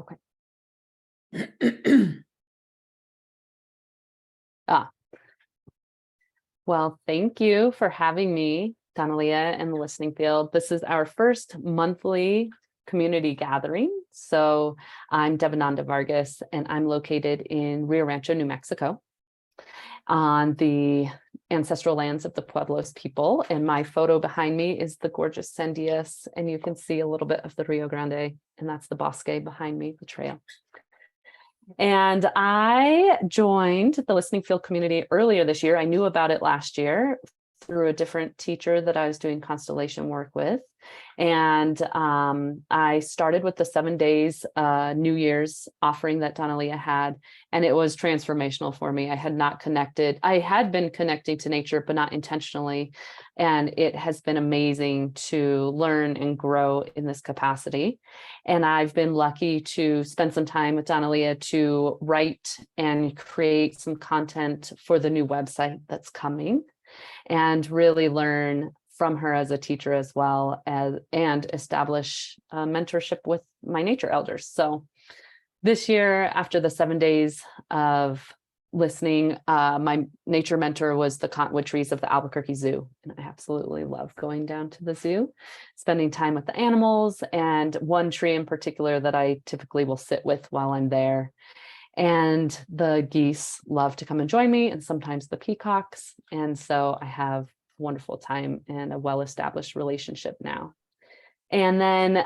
Okay. Well, thank you for having me, Donalia, and the listening field. This is our first monthly community gathering. So I'm Devananda Vargas, and I'm located in Rio Rancho, New Mexico, on the ancestral lands of the Pueblos people. And my photo behind me is the gorgeous Sandias, and you can see a little bit of the Rio Grande, and that's the bosque behind me, the trail. And I joined the listening field community earlier this year. I knew about it last year through a different teacher that I was doing constellation work with. And I started with the 7 days New Year's offering that Donalia had, and it was transformational for me. I had not connected. I had been connecting to nature, but not intentionally. And it has been amazing to learn and grow in this capacity. And I've been lucky to spend some time with Donalia to write and create some content for the new website that's coming, and really learn from her as a teacher as well, and establish mentorship with my nature elders. So this year, after the 7 days of listening, my nature mentor was the cottonwood trees of the Albuquerque Zoo. And I absolutely love going down to the zoo, spending time with the animals, and one tree in particular that I typically will sit with while I'm there. And the geese love to come and join me, and sometimes the peacocks. And so I have a wonderful time and a well-established relationship now. And then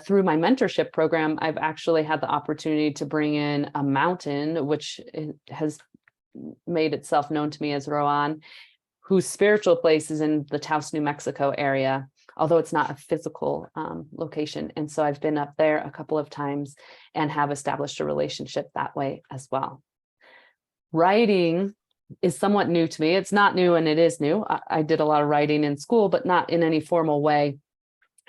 through my mentorship program, I've actually had the opportunity to bring in a mountain, which has made itself known to me as Roan, whose spiritual place is in the Taos, New Mexico area, although it's not a physical location. And so I've been up there a couple of times and have established a relationship that way as well. Writing is somewhat new to me. It's not new, and it is new. I did a lot of writing in school, but not in any formal way.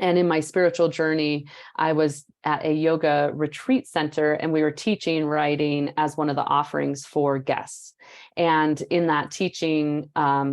And in my spiritual journey, I was at a yoga retreat center, and we were teaching writing as one of the offerings for guests. And in that teaching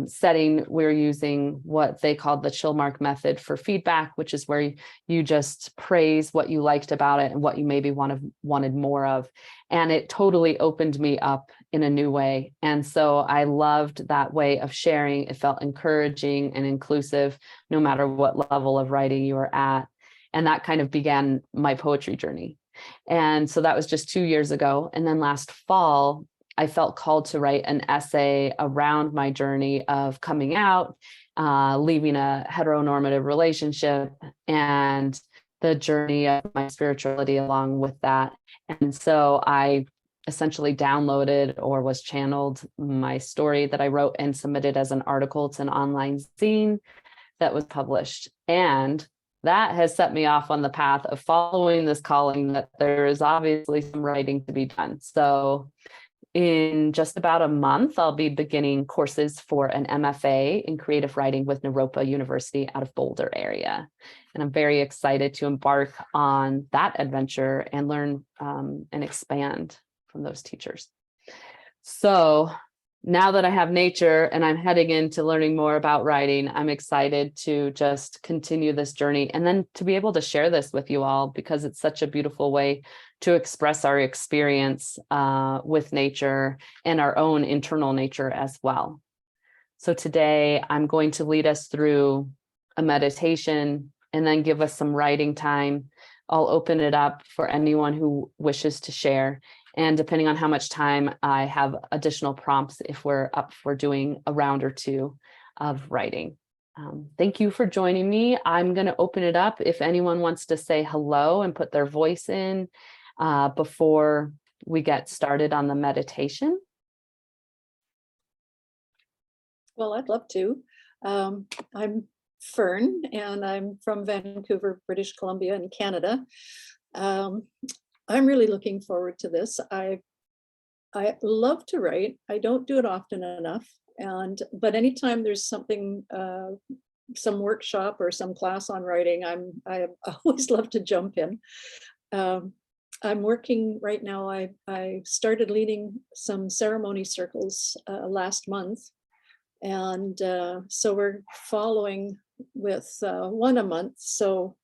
setting, we're using what they called the chill mark method for feedback, which is where you just praise what you liked about it and what you maybe wanted more of. And it totally opened me up in a new way. And so I loved that way of sharing. It felt encouraging and inclusive, no matter what level of writing you were at. And that kind of began my poetry journey. And so that was just 2 years ago. And then last fall, I felt called to write an essay around my journey of coming out, leaving a heteronormative relationship, and the journey of my spirituality along with that. And so I essentially downloaded, or was channeled, my story that I wrote and submitted as an article to an online zine that was published. And that has set me off on the path of following this calling, that there is obviously some writing to be done. So in just about a month, I'll be beginning courses for an MFA in creative writing with Naropa University out of Boulder area. And I'm very excited to embark on that adventure and learn and expand from those teachers. So now that I have nature and I'm heading into learning more about writing, I'm excited to just continue this journey, and then to be able to share this with you all, because it's such a beautiful way to express our experience with nature and our own internal nature as well. So today I'm going to lead us through a meditation and then give us some writing time. I'll open it up for anyone who wishes to share. And depending on how much time, I have additional prompts if we're up for doing a round or two of writing. Thank you for joining me. I'm going to open it up if anyone wants to say hello and put their voice in before we get started on the meditation. Well, I'd love to. I'm Fern, and I'm from Vancouver, British Columbia in Canada. I'm really looking forward to this. I love to write. I don't do it often enough, but anytime there's something, some workshop or some class on writing, I always love to jump in. I'm working right now. I started leading some ceremony circles last month, and so we're following with one a month. So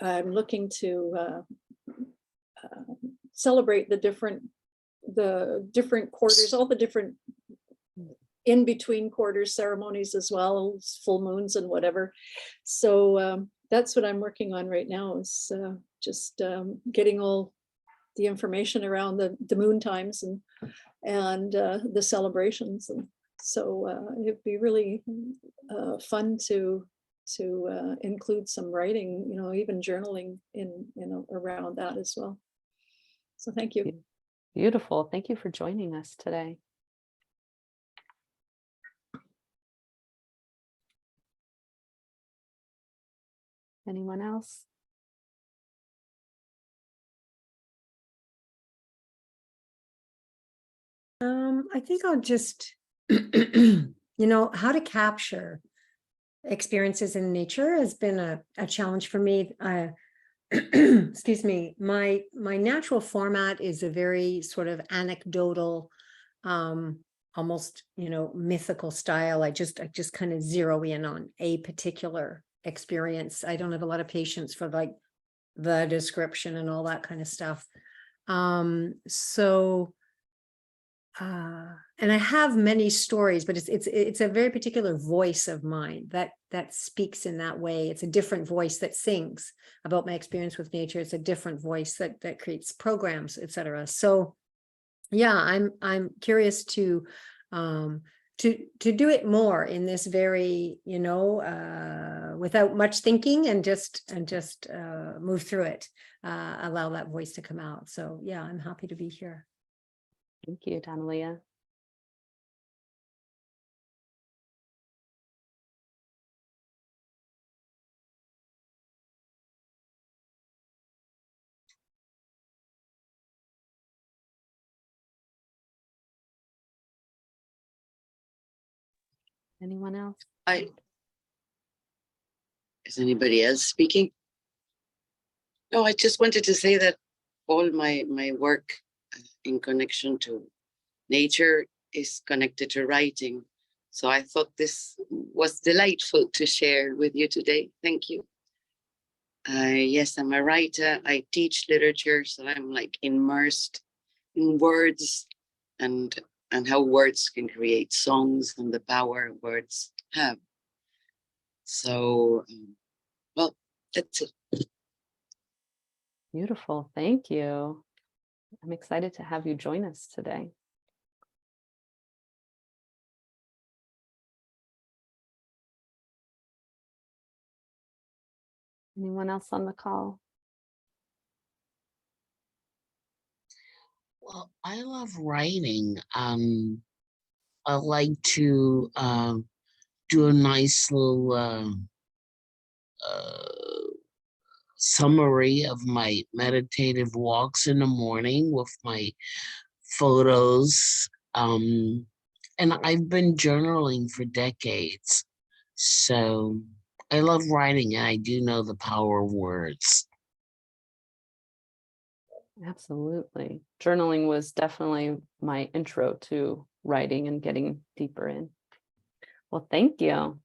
I'm looking to celebrate the different quarters, all the different in between quarters ceremonies as well, full moons and whatever. So that's what I'm working on right now, is just getting all the information around the moon times and the celebrations. And so it'd be really fun to include some writing, even journaling in around that as well. So thank you. Beautiful. Thank you for joining us today. Anyone else? I think I'll just, how to capture experiences in nature has been a challenge for me. Excuse me, my natural format is a very sort of anecdotal, almost, mythical style. I just kind of zero in on a particular experience. I don't have a lot of patience for like the description and all that kind of stuff. And I have many stories, but it's a very particular voice of mine that speaks in that way. It's a different voice that sings about my experience with nature. It's a different voice that creates programs, etc. So yeah, I'm curious to do it more in this very, without much thinking, and just move through it, allow that voice to come out. So yeah, I'm happy to be here. Thank you, Donalia. Anyone else? Is anybody else speaking? No, I just wanted to say that all my work in connection to nature is connected to writing. So I thought this was delightful to share with you today. Thank you. Yes, I'm a writer. I teach literature, so I'm like immersed in words and how words can create songs and the power words have. So, well, that's it. Beautiful. Thank you. I'm excited to have you join us today. Anyone else on the call? Well, I love writing. I like to do a nice little summary of my meditative walks in the morning with my photos. And I've been journaling for decades. So I love writing, and I do know the power of words. Absolutely. Journaling was definitely my intro to writing and getting deeper in. Well, thank you.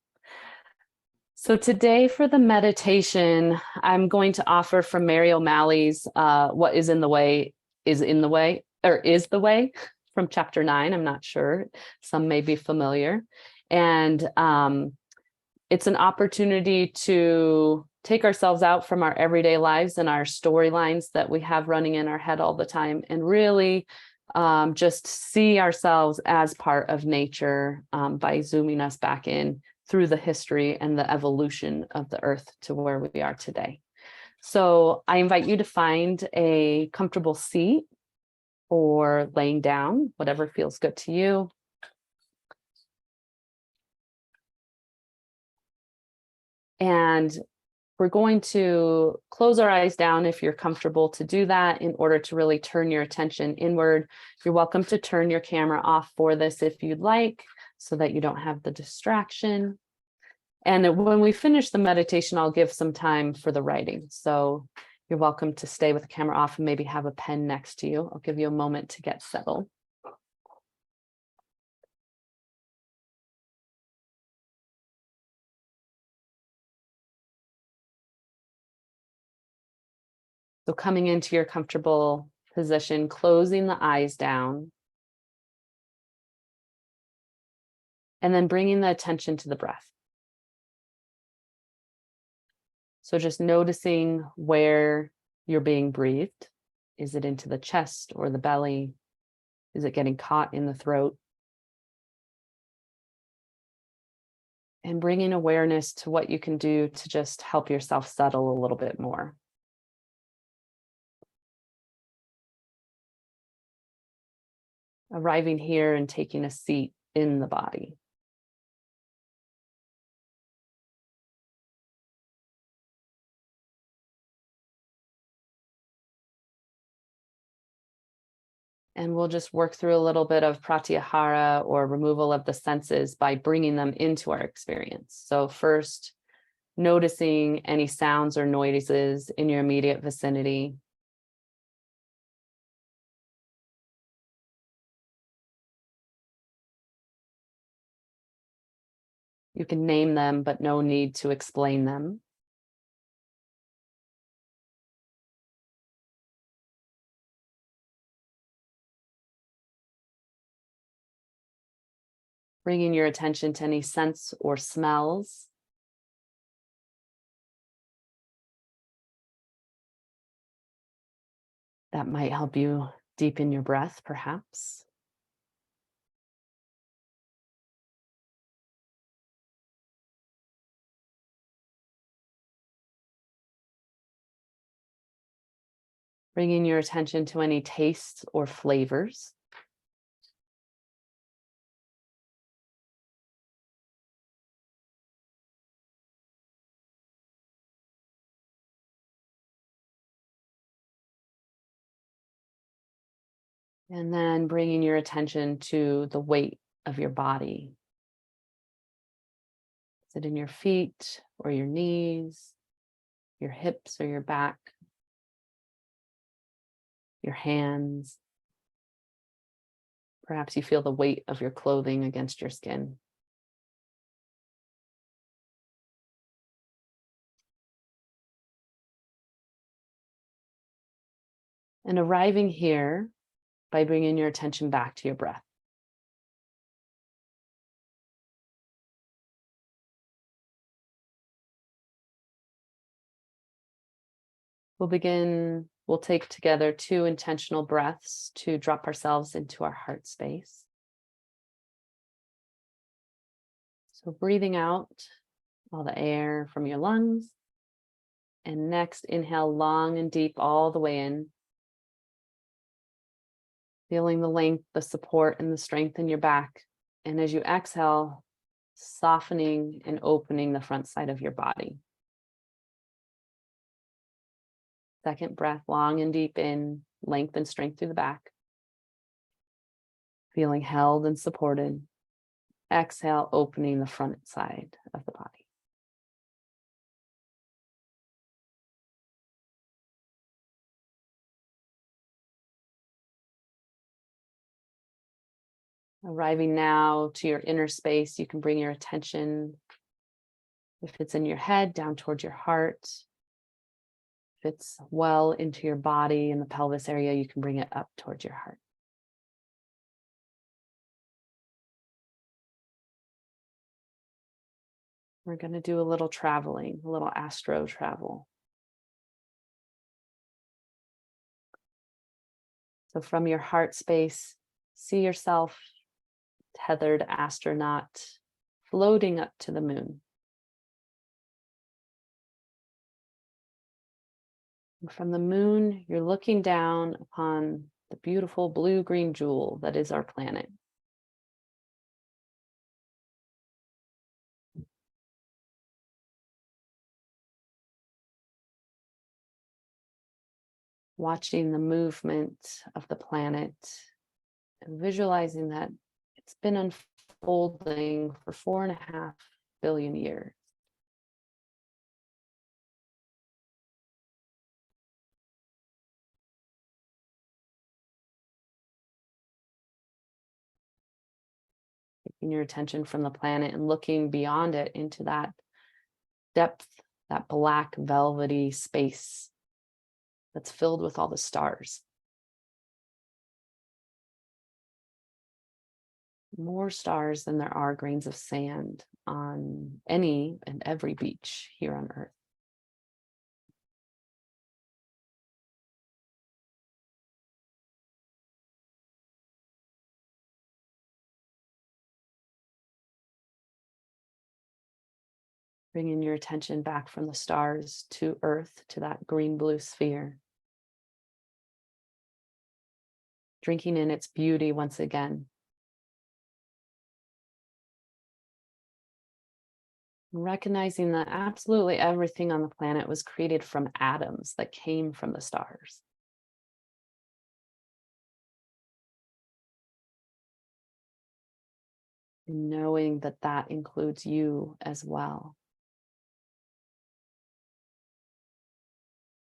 So today for the meditation, I'm going to offer from Mary O'Malley's What is in the Way is in the Way, or is the Way, from chapter 9. I'm not sure. Some may be familiar. And it's an opportunity to take ourselves out from our everyday lives and our storylines that we have running in our head all the time, and really just see ourselves as part of nature by zooming us back in through the history and the evolution of the earth to where we are today. So I invite you to find a comfortable seat or laying down, whatever feels good to you. And we're going to close our eyes down if you're comfortable to do that in order to really turn your attention inward. You're welcome to turn your camera off for this if you'd like, so that you don't have the distraction. And when we finish the meditation, I'll give some time for the writing. So you're welcome to stay with the camera off and maybe have a pen next to you. I'll give you a moment to get settled. So coming into your comfortable position, closing the eyes down, and then bringing the attention to the breath. So just noticing where you're being breathed. Is it into the chest or the belly? Is it getting caught in the throat? And bringing awareness to what you can do to just help yourself settle a little bit more. Arriving here and taking a seat in the body. And we'll just work through a little bit of pratyahara, or removal of the senses, by bringing them into our experience. So first, noticing any sounds or noises in your immediate vicinity. You can name them, but no need to explain them. Bringing your attention to any scents or smells. That might help you deepen your breath, perhaps. Bringing your attention to any tastes or flavors. And then bringing your attention to the weight of your body. Is it in your feet or your knees, your hips or your back, your hands? Perhaps you feel the weight of your clothing against your skin. And arriving here by bringing your attention back to your breath. We'll take together 2 intentional breaths to drop ourselves into our heart space. So breathing out all the air from your lungs. And next, inhale long and deep all the way in. Feeling the length, the support, and the strength in your back. And as you exhale, softening and opening the front side of your body. Second breath, long and deep in, length and strength through the back. Feeling held and supported. Exhale, opening the front side of the body. Arriving now to your inner space, you can bring your attention, if it's in your head, down towards your heart. If it's well into your body in the pelvis area, you can bring it up towards your heart. We're going to do a little traveling, a little astro travel. So from your heart space, see yourself tethered astronaut floating up to the moon. And from the moon, you're looking down upon the beautiful blue-green jewel that is our planet. Watching the movement of the planet and visualizing that it's been unfolding for 4.5 billion years. Taking your attention from the planet and looking beyond it into that depth, that black velvety space that's filled with all the stars. more stars than there are grains of sand on any and every beach here on Earth. Bringing your attention back from the stars to Earth, to that green-blue sphere. Drinking in its beauty once again. Recognizing that absolutely everything on the planet was created from atoms that came from the stars. And knowing that that includes you as well.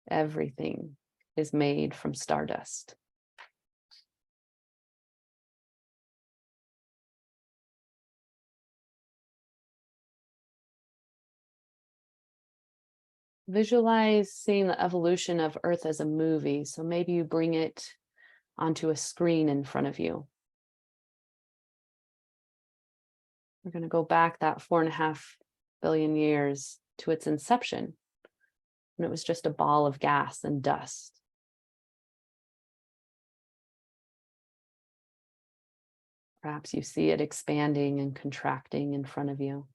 Everything is made from stardust. Visualize seeing the evolution of Earth as a movie. So maybe you bring it onto a screen in front of you. We're going to go back that 4.5 billion years to its inception, when it was just a ball of gas and dust. Perhaps you see it expanding and contracting in front of you.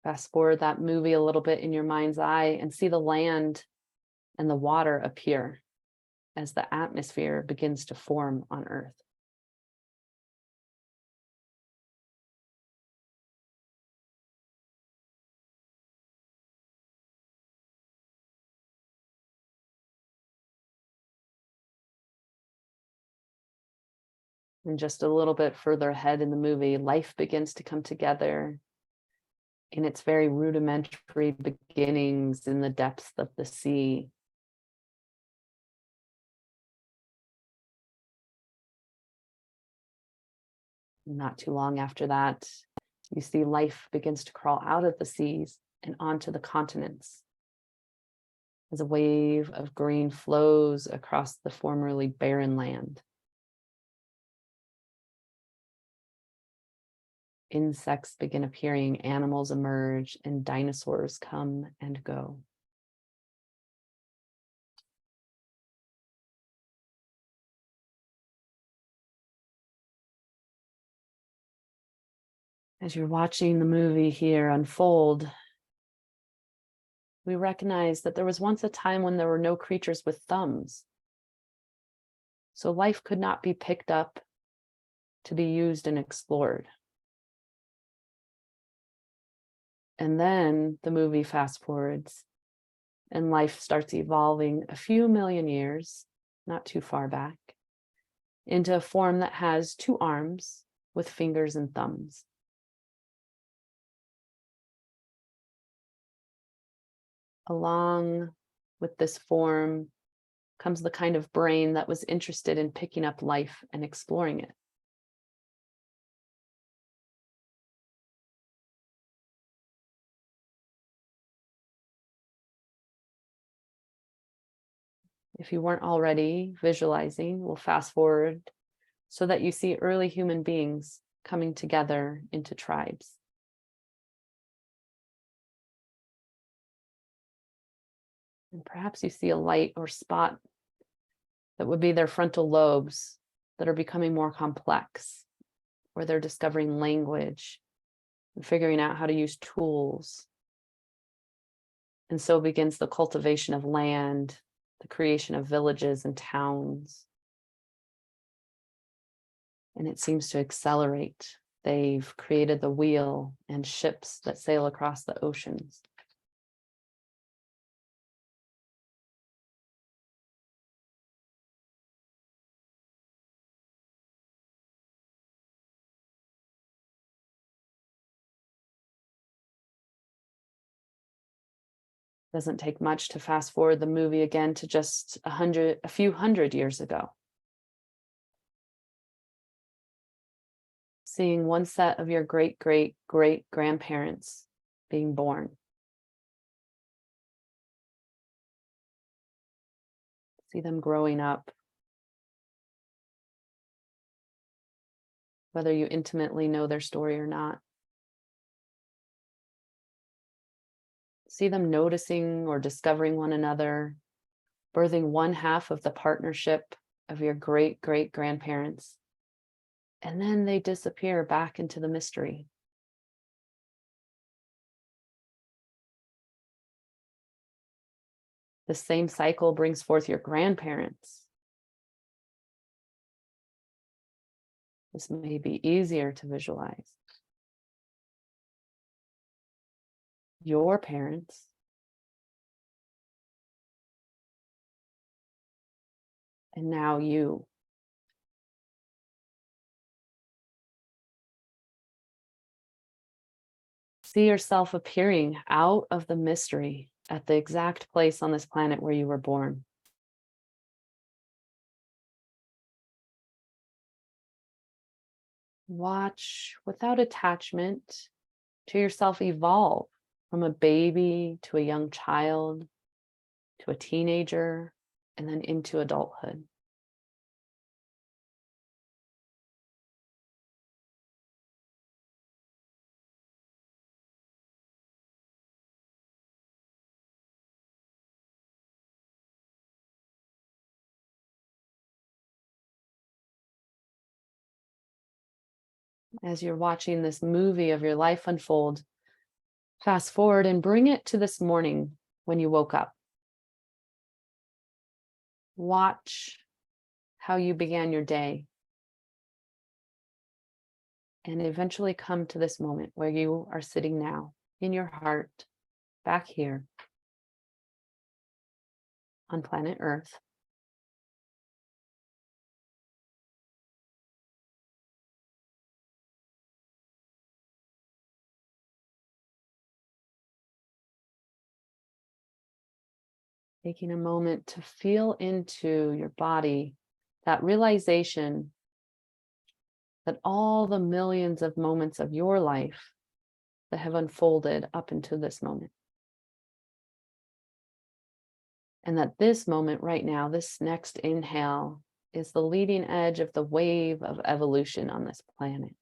Fast forward that movie a little bit in your mind's eye and see the land and the water appear as the atmosphere begins to form on Earth. And just a little bit further ahead in the movie, life begins to come together in its very rudimentary beginnings in the depths of the sea. Not too long after that, you see life begins to crawl out of the seas and onto the continents as a wave of green flows across the formerly barren land. Insects begin appearing, animals emerge, and dinosaurs come and go. As you're watching the movie here unfold, we recognize that there was once a time when there were no creatures with thumbs. So life could not be picked up to be used and explored. And then the movie fast forwards and life starts evolving a few million years, not too far back, into a form that has 2 arms with fingers and thumbs. Along with this form comes the kind of brain that was interested in picking up life and exploring it. If you weren't already visualizing, we'll fast forward so that you see early human beings coming together into tribes. And perhaps you see a light or spot that would be their frontal lobes that are becoming more complex, or they're discovering language and figuring out how to use tools. And so begins the cultivation of land, the creation of villages and towns. And it seems to accelerate. They've created the wheel and ships that sail across the oceans. Doesn't take much to fast forward the movie again to just a few hundred years ago. Seeing one set of your great-great-great-grandparents being born. See them growing up. Whether you intimately know their story or not. See them noticing or discovering one another, birthing one half of the partnership of your great-great-grandparents. And then they disappear back into the mystery. The same cycle brings forth your grandparents. This may be easier to visualize. Your parents. And now you. See yourself appearing out of the mystery at the exact place on this planet where you were born. Watch without attachment to yourself evolve from a baby to a young child, to a teenager, and then into adulthood. As you're watching this movie of your life unfold, fast forward and bring it to this morning when you woke up. Watch how you began your day. And eventually come to this moment where you are sitting now in your heart, back here on planet Earth. Taking a moment to feel into your body that realization that all the millions of moments of your life that have unfolded up into this moment. And that this moment right now, this next inhale, is the leading edge of the wave of evolution on this planet.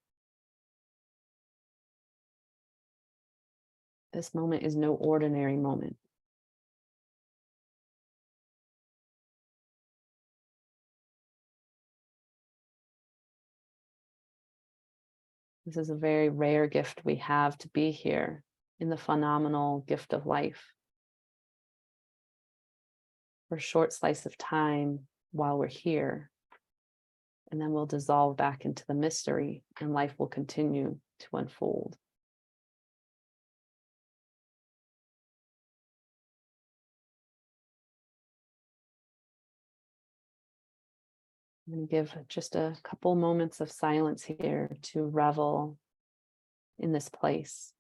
This moment is no ordinary moment. This is a very rare gift we have to be here in the phenomenal gift of life. For a short slice of time while we're here, and then we'll dissolve back into the mystery and life will continue to unfold. I'm going to give just a couple moments of silence here to revel in this place.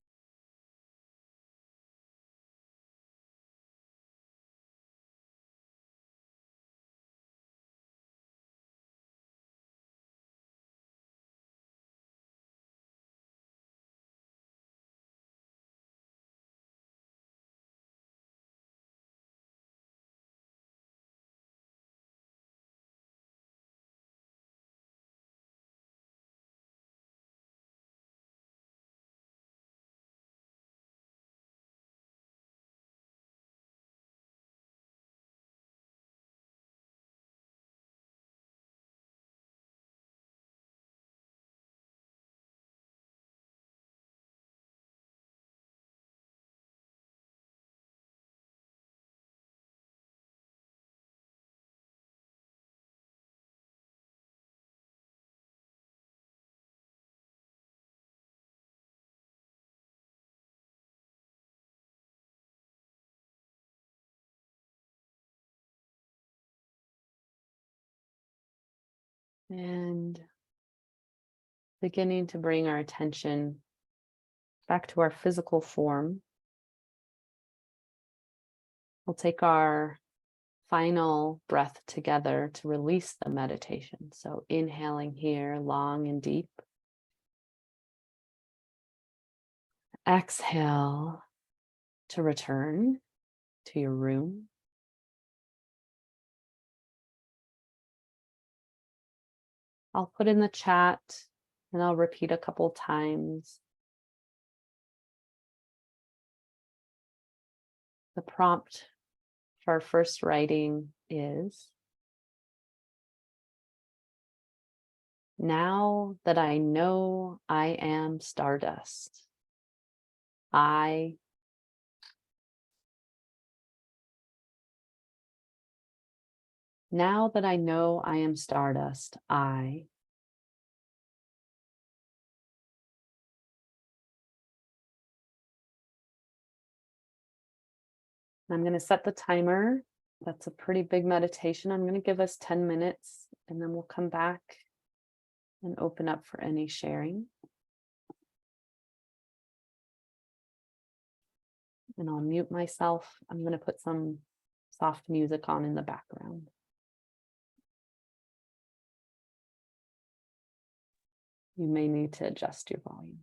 And beginning to bring our attention back to our physical form. We'll take our final breath together to release the meditation. So inhaling here long and deep. Exhale to return to your room. I'll put in the chat and I'll repeat a couple times. The prompt for our first writing is, now that I know I am stardust, I now that I know I am stardust, I'm going to set the timer. That's a pretty big meditation. I'm going to give us 10 minutes and then we'll come back and open up for any sharing. And I'll mute myself. I'm going to put some soft music on in the background. You may need to adjust your volume.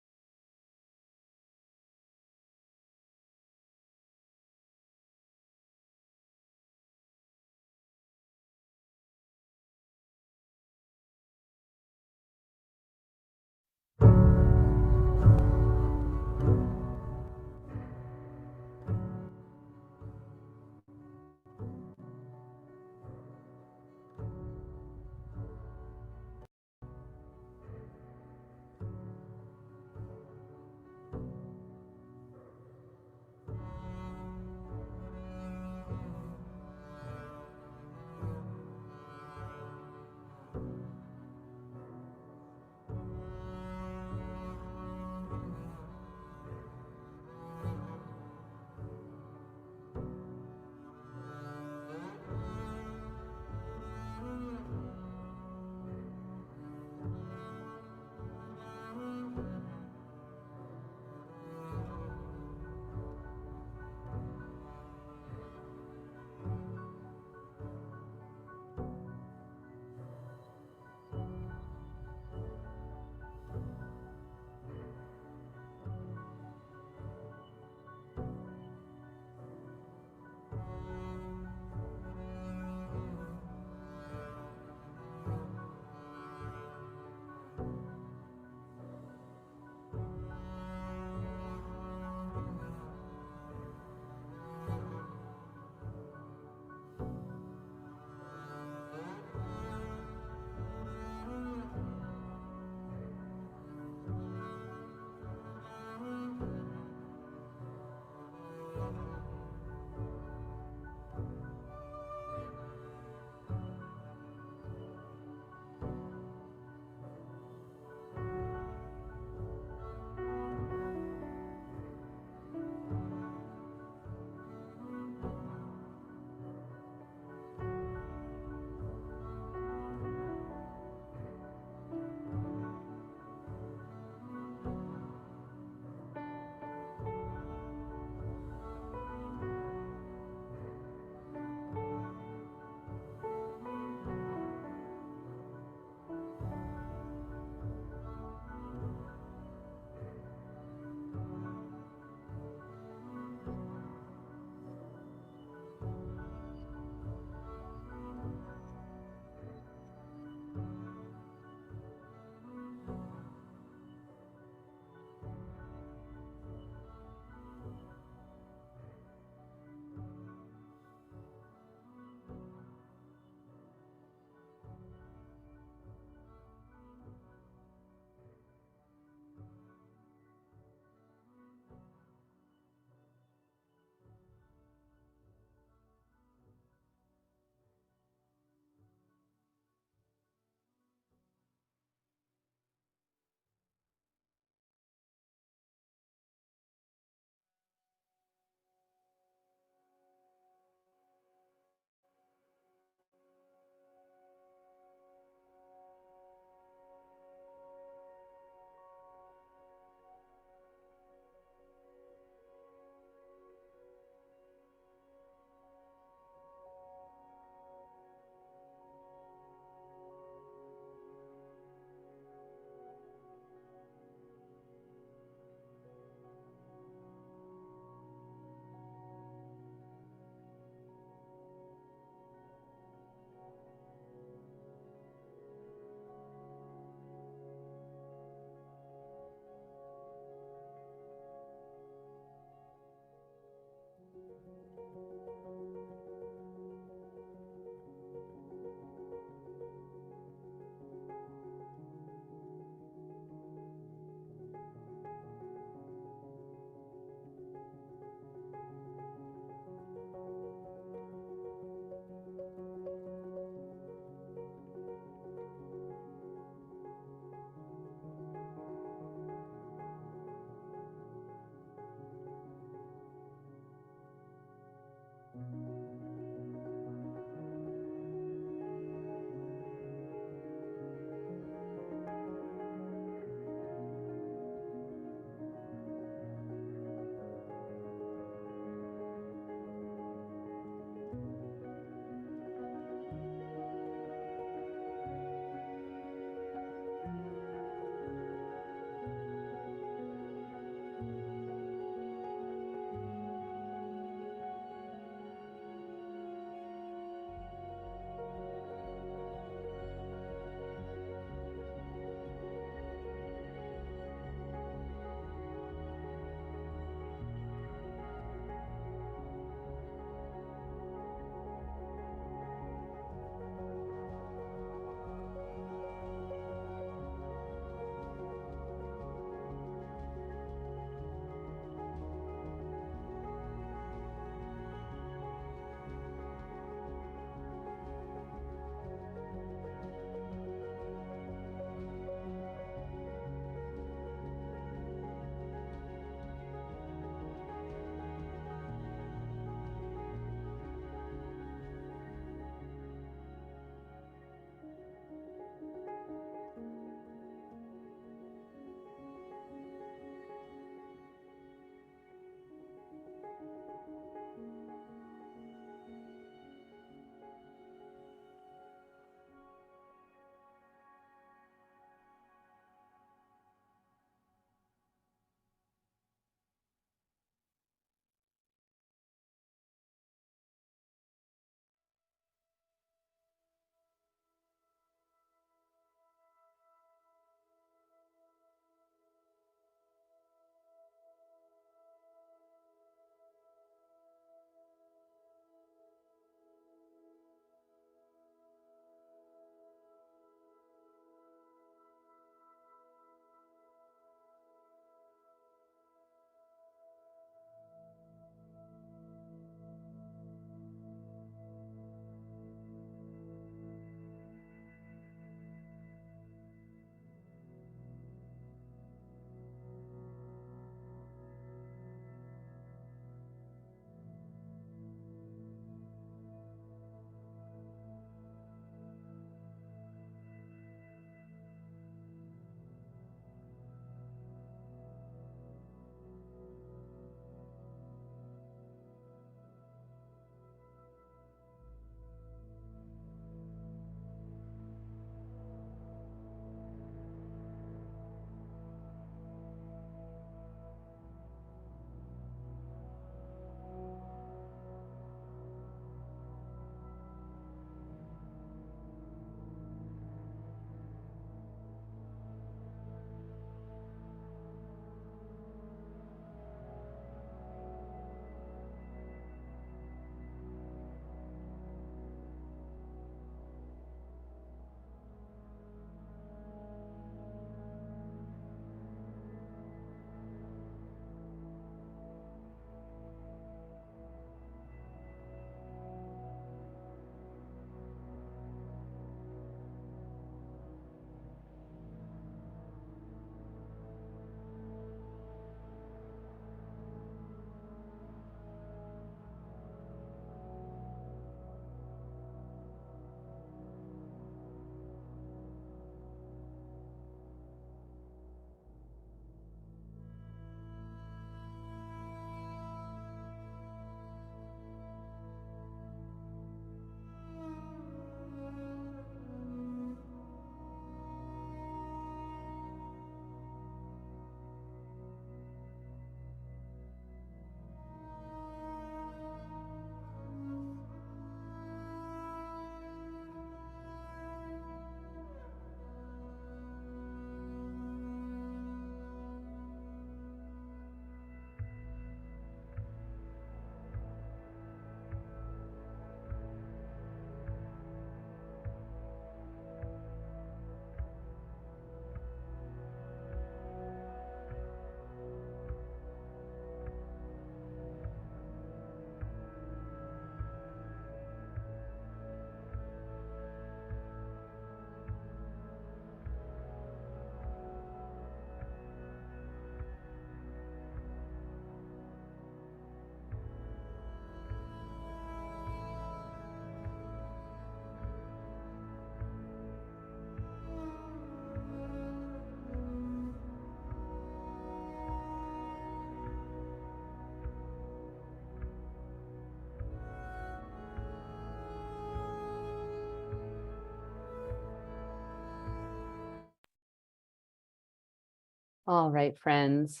All right, friends.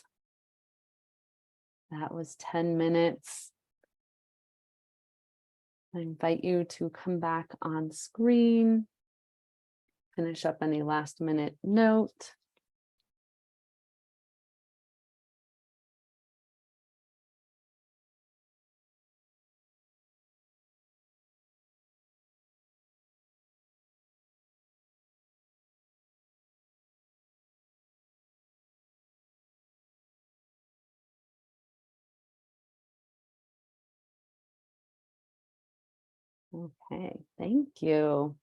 That was 10 minutes. I invite you to come back on screen, finish up any last minute note. Okay, thank you.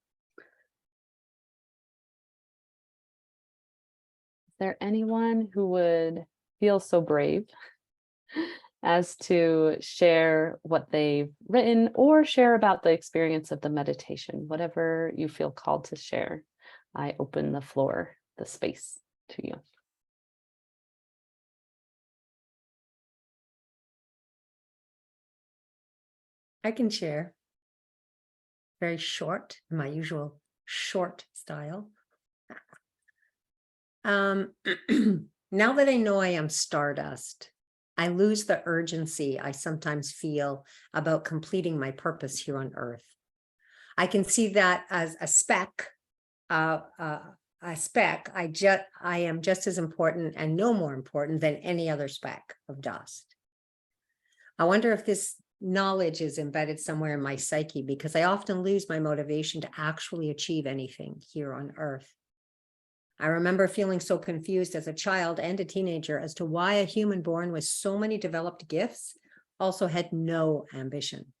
Is there anyone who would feel so brave as to share what they've written or share about the experience of the meditation, whatever you feel called to share? I open the floor, the space to you. I can share. Very short, in my usual short style. Now that I know I am stardust, I lose the urgency I sometimes feel about completing my purpose here on Earth. I can see that as a speck. I am just as important and no more important than any other speck of dust. I wonder if this knowledge is embedded somewhere in my psyche, because I often lose my motivation to actually achieve anything here on Earth. I remember feeling so confused as a child and a teenager as to why a human born with so many developed gifts also had no ambition.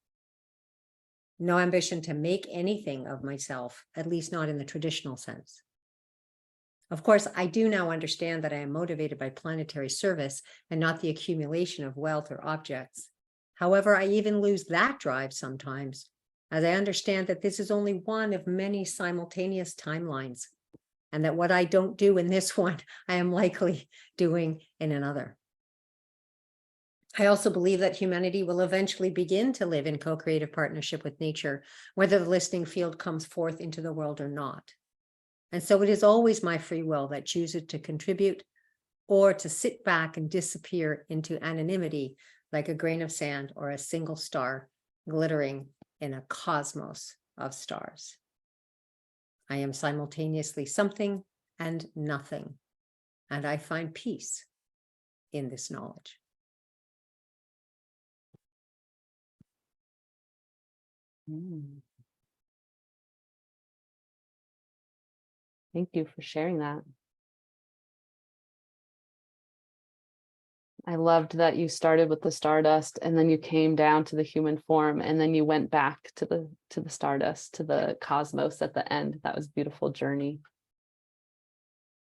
No ambition to make anything of myself, at least not in the traditional sense. Of course, I do now understand that I am motivated by planetary service and not the accumulation of wealth or objects. However, I even lose that drive sometimes, as I understand that this is only one of many simultaneous timelines, and that what I don't do in this one, I am likely doing in another. I also believe that humanity will eventually begin to live in co-creative partnership with nature, whether the listening field comes forth into the world or not. And so it is always my free will that chooses to contribute or to sit back and disappear into anonymity like a grain of sand or a single star glittering in a cosmos of stars. I am simultaneously something and nothing, and I find peace in this knowledge. Thank you for sharing that. I loved that you started with the stardust and then you came down to the human form and then you went back to the stardust, to the cosmos at the end. That was a beautiful journey.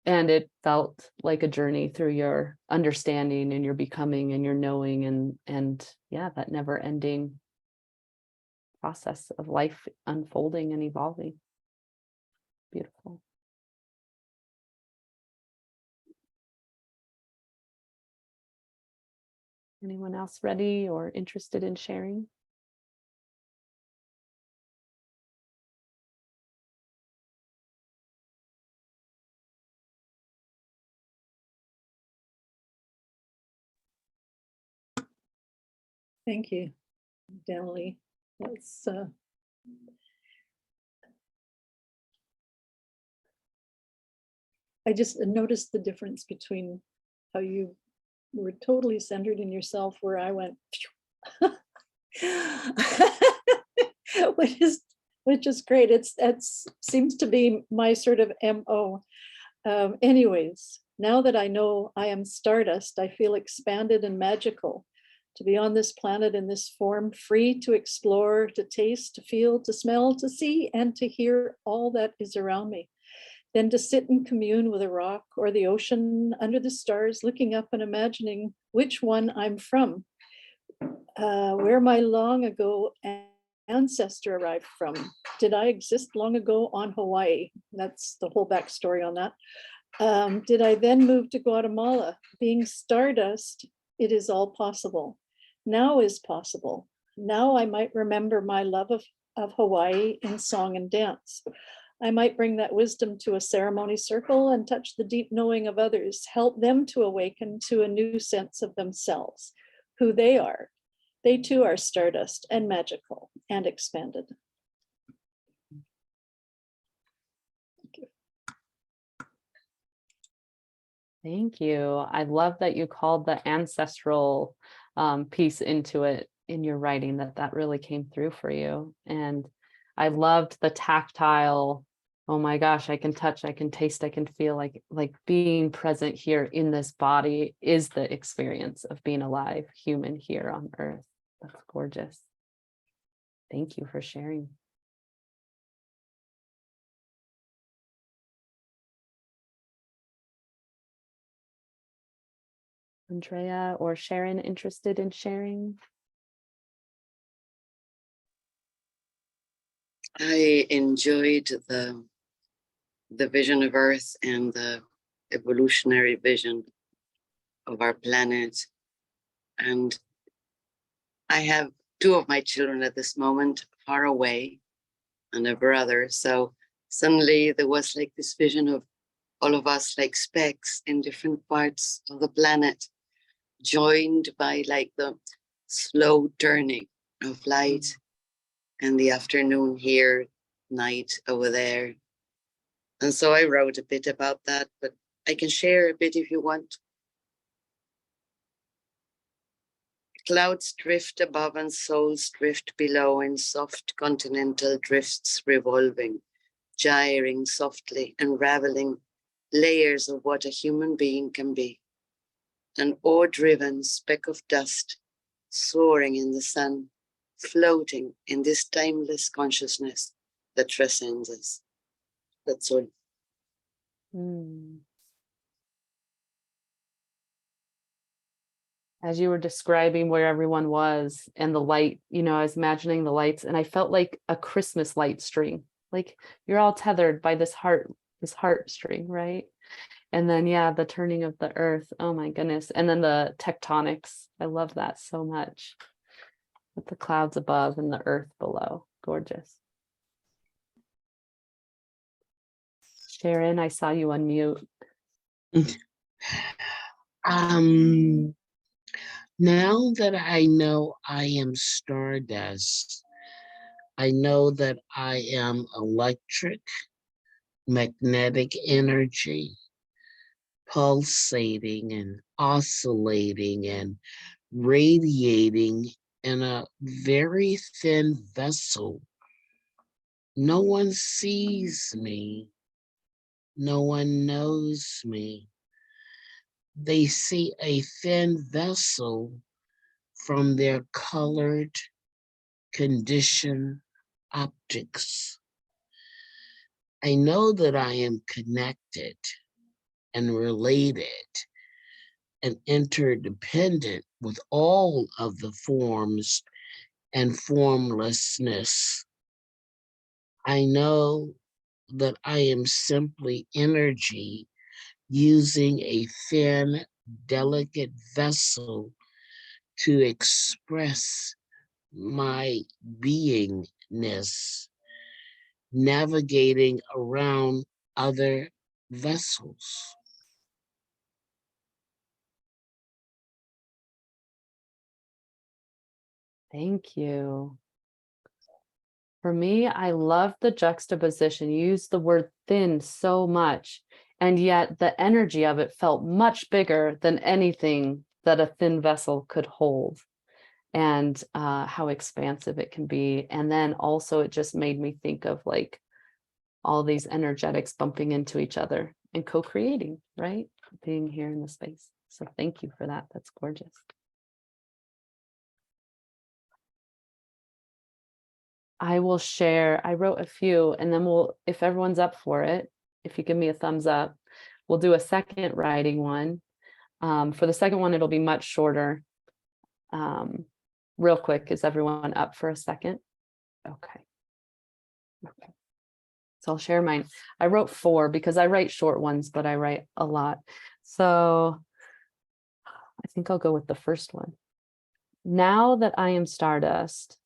And it felt like a journey through your understanding and your becoming and your knowing and yeah, that never ending process of life unfolding and evolving. Beautiful. Anyone else ready or interested in sharing? Thank you, Danielle. That's I just noticed the difference between how you were totally centered in yourself, where I went, which is great. That's seems to be my sort of MO. Anyways, now that I know I am stardust, I feel expanded and magical to be on this planet in this form, free to explore, to taste, to feel, to smell, to see, and to hear all that is around me. Then to sit and commune with a rock or the ocean under the stars, looking up and imagining which one I'm from, where my long ago ancestor arrived from. Did I exist long ago on Hawaii? That's the whole backstory on that. Did I then move to Guatemala? Being stardust, it is all possible. Now is possible. Now I might remember my love of Hawaii in song and dance. I might bring that wisdom to a ceremony circle and touch the deep knowing of others, help them to awaken to a new sense of themselves, who they are. They too are stardust and magical and expanded. Thank you. I love that you called the ancestral piece into it in your writing, that really came through for you. And I loved the tactile, oh my gosh, I can touch, I can taste, I can feel, like being present here in this body is the experience of being alive, human here on earth. That's gorgeous. Thank you for sharing. Andrea or Sharon interested in sharing? I enjoyed the vision of Earth and the evolutionary vision of our planet. And I have two of my children at this moment far away and a brother. So suddenly there was like this vision of all of us like specks in different parts of the planet, joined by like the slow turning of light and the afternoon here, night over there. And so I wrote a bit about that, but I can share a bit if you want. Clouds drift above and souls drift below in soft continental drifts revolving, gyring softly, unraveling layers of what a human being can be. An ore-driven speck of dust soaring in the sun, floating in this timeless consciousness that transcends us. That's all. As you were describing where everyone was and the light, I was imagining the lights, and I felt like a Christmas light string. Like you're all tethered by this heartstring, right? And then, yeah, the turning of the earth. Oh my goodness. And then the tectonics. I love that so much. With the clouds above and the earth below. Gorgeous. Sharon, I saw you unmute. Now that I know I am stardust, I know that I am electric, magnetic energy, pulsating and oscillating and radiating in a very thin vessel. No one sees me. No one knows me. They see a thin vessel from their colored, conditioned optics. I know that I am connected and related and interdependent with all of the forms and formlessness. I know that I am simply energy using a thin, delicate vessel to express my beingness, navigating around other vessels. Thank you. For me, I love the juxtaposition. You used the word thin so much, and yet the energy of it felt much bigger than anything that a thin vessel could hold, and how expansive it can be. And then also it just made me think of like all these energetics bumping into each other and co-creating, right? Being here in the space. So thank you for that. That's gorgeous. I will share. I wrote a few, and then if everyone's up for it, if you give me a thumbs up, we'll do a second writing one. For the second one, it'll be much shorter. Real quick, is everyone up for a second? Okay. So I'll share mine. I wrote 4 because I write short ones, but I write a lot. So I think I'll go with the first one. Now that I am stardust,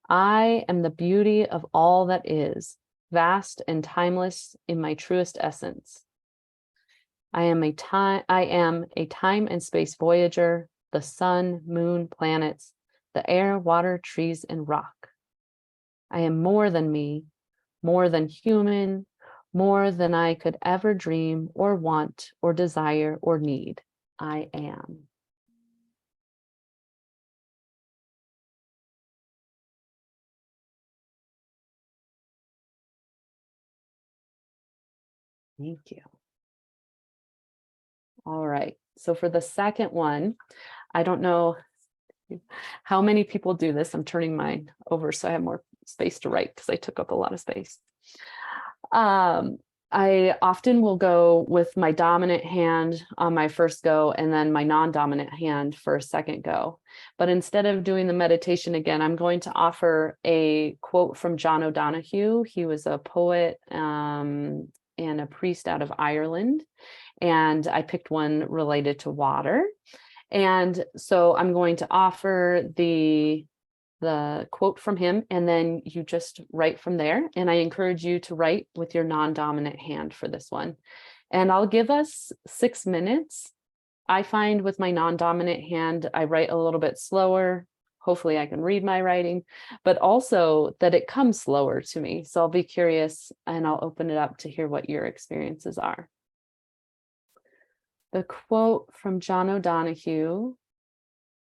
I am the beauty of all that is, vast and timeless in my truest essence. I am a time and space voyager, the sun, moon, planets, the air, water, trees, and rock. I am more than me, more than human, more than I could ever dream or want or desire or need. I am. Thank you. All right. So for the second one, I don't know how many people do this. I'm turning mine over so I have more space to write because I took up a lot of space. I often will go with my dominant hand on my first go and then my non-dominant hand for a second go. But instead of doing the meditation again, I'm going to offer a quote from John O'Donohue. He was a poet and a priest out of Ireland. And I picked one related to water. And so I'm going to offer the quote from him, and then you just write from there. And I encourage you to write with your non-dominant hand for this one. And I'll give us 6 minutes. I find with my non-dominant hand, I write a little bit slower. Hopefully I can read my writing, but also that it comes slower to me. So I'll be curious and I'll open it up to hear what your experiences are. The quote from John O'Donohue,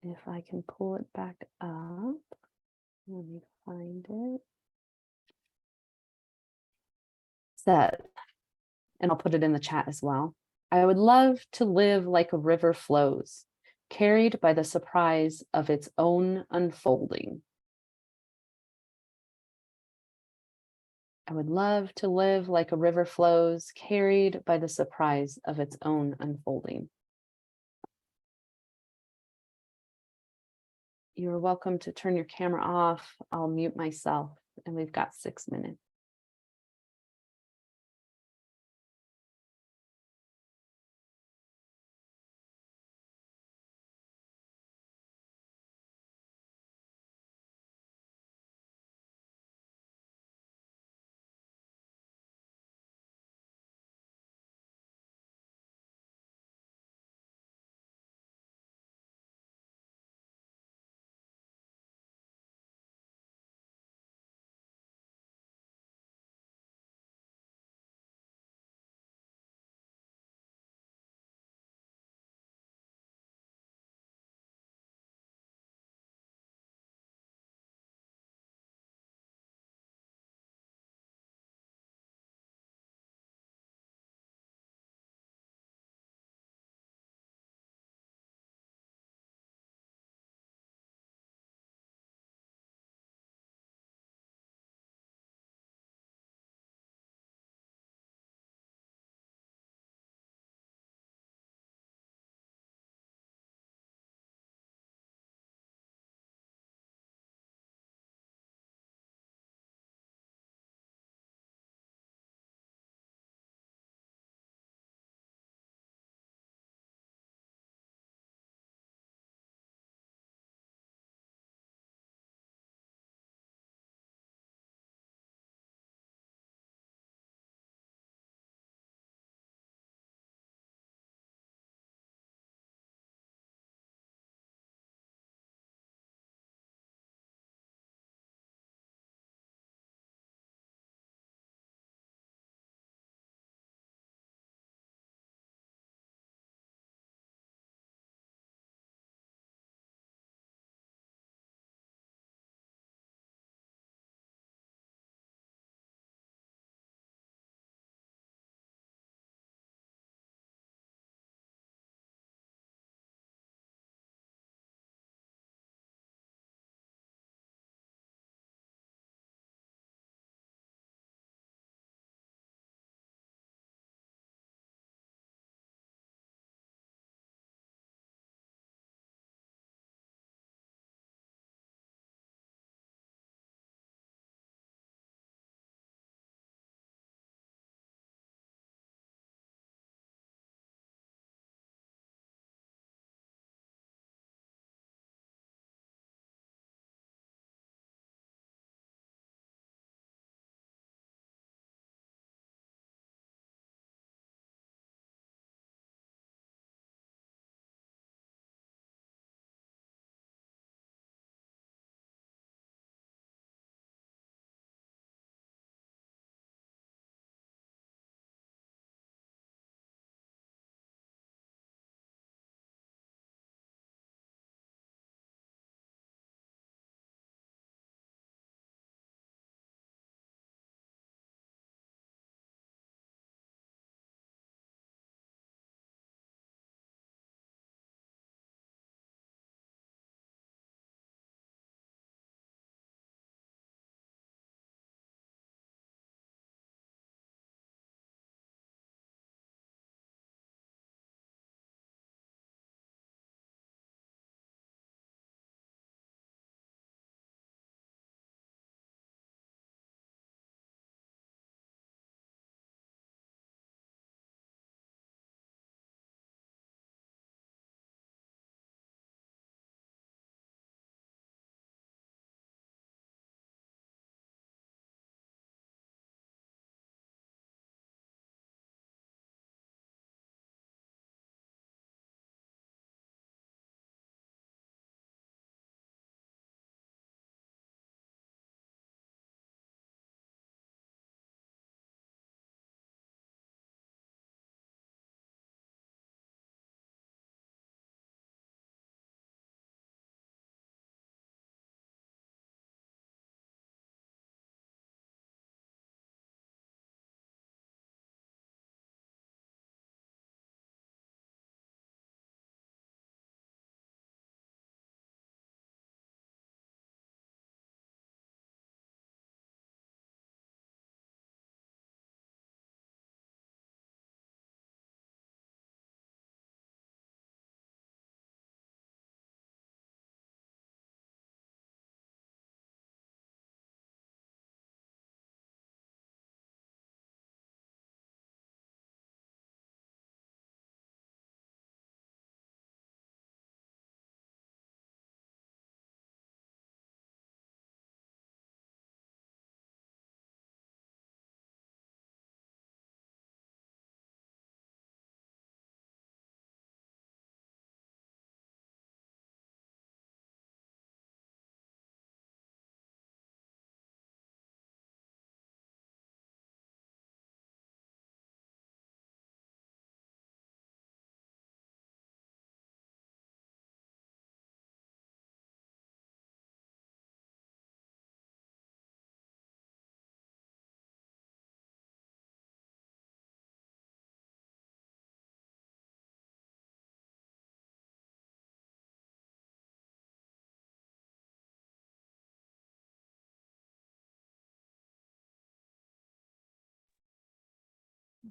if I can pull it back up, let me find it. Said, and I'll put it in the chat as well. I would love to live like a river flows, carried by the surprise of its own unfolding. I would love to live like a river flows, carried by the surprise of its own unfolding. You're welcome to turn your camera off. I'll mute myself, and we've got 6 minutes.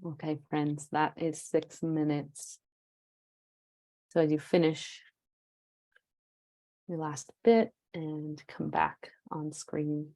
Okay, friends, that is 6 minutes. So as you finish your last bit and come back on screen.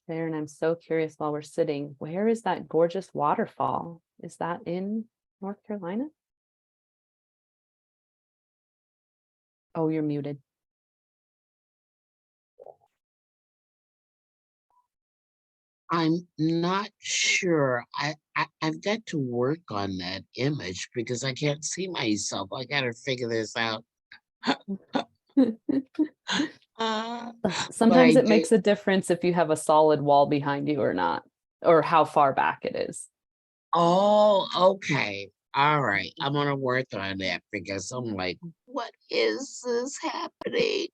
There, and I'm so curious while we're sitting, where is that gorgeous waterfall? Is that in North Carolina? Oh, you're muted. I'm not sure. I've got to work on that image because I can't see myself. I gotta figure this out. But Sometimes I it do. makes a difference if you have a solid wall behind you or not, or how far back it is. Oh, okay. All right. I'm gonna work on that because I'm like, what is this happening?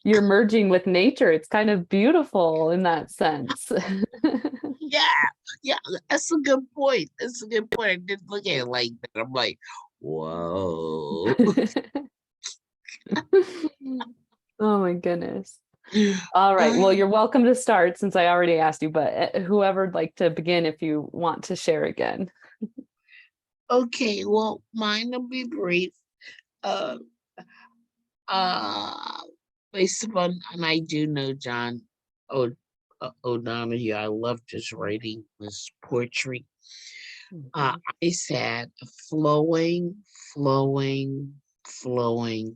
You're merging with nature. It's kind of beautiful in that sense. Yeah, yeah, that's a good point. That's a good point. I didn't look at it like that. I'm like, whoa. Oh my goodness. All right. Well, you're welcome to start since I already asked you, but whoever'd like to begin if you want to share again. Okay, well, mine will be brief. Uh, uh, Based upon, and I do know John o- O'Donohue. I loved his writing, his poetry. Mhm. I said, flowing, flowing, flowing.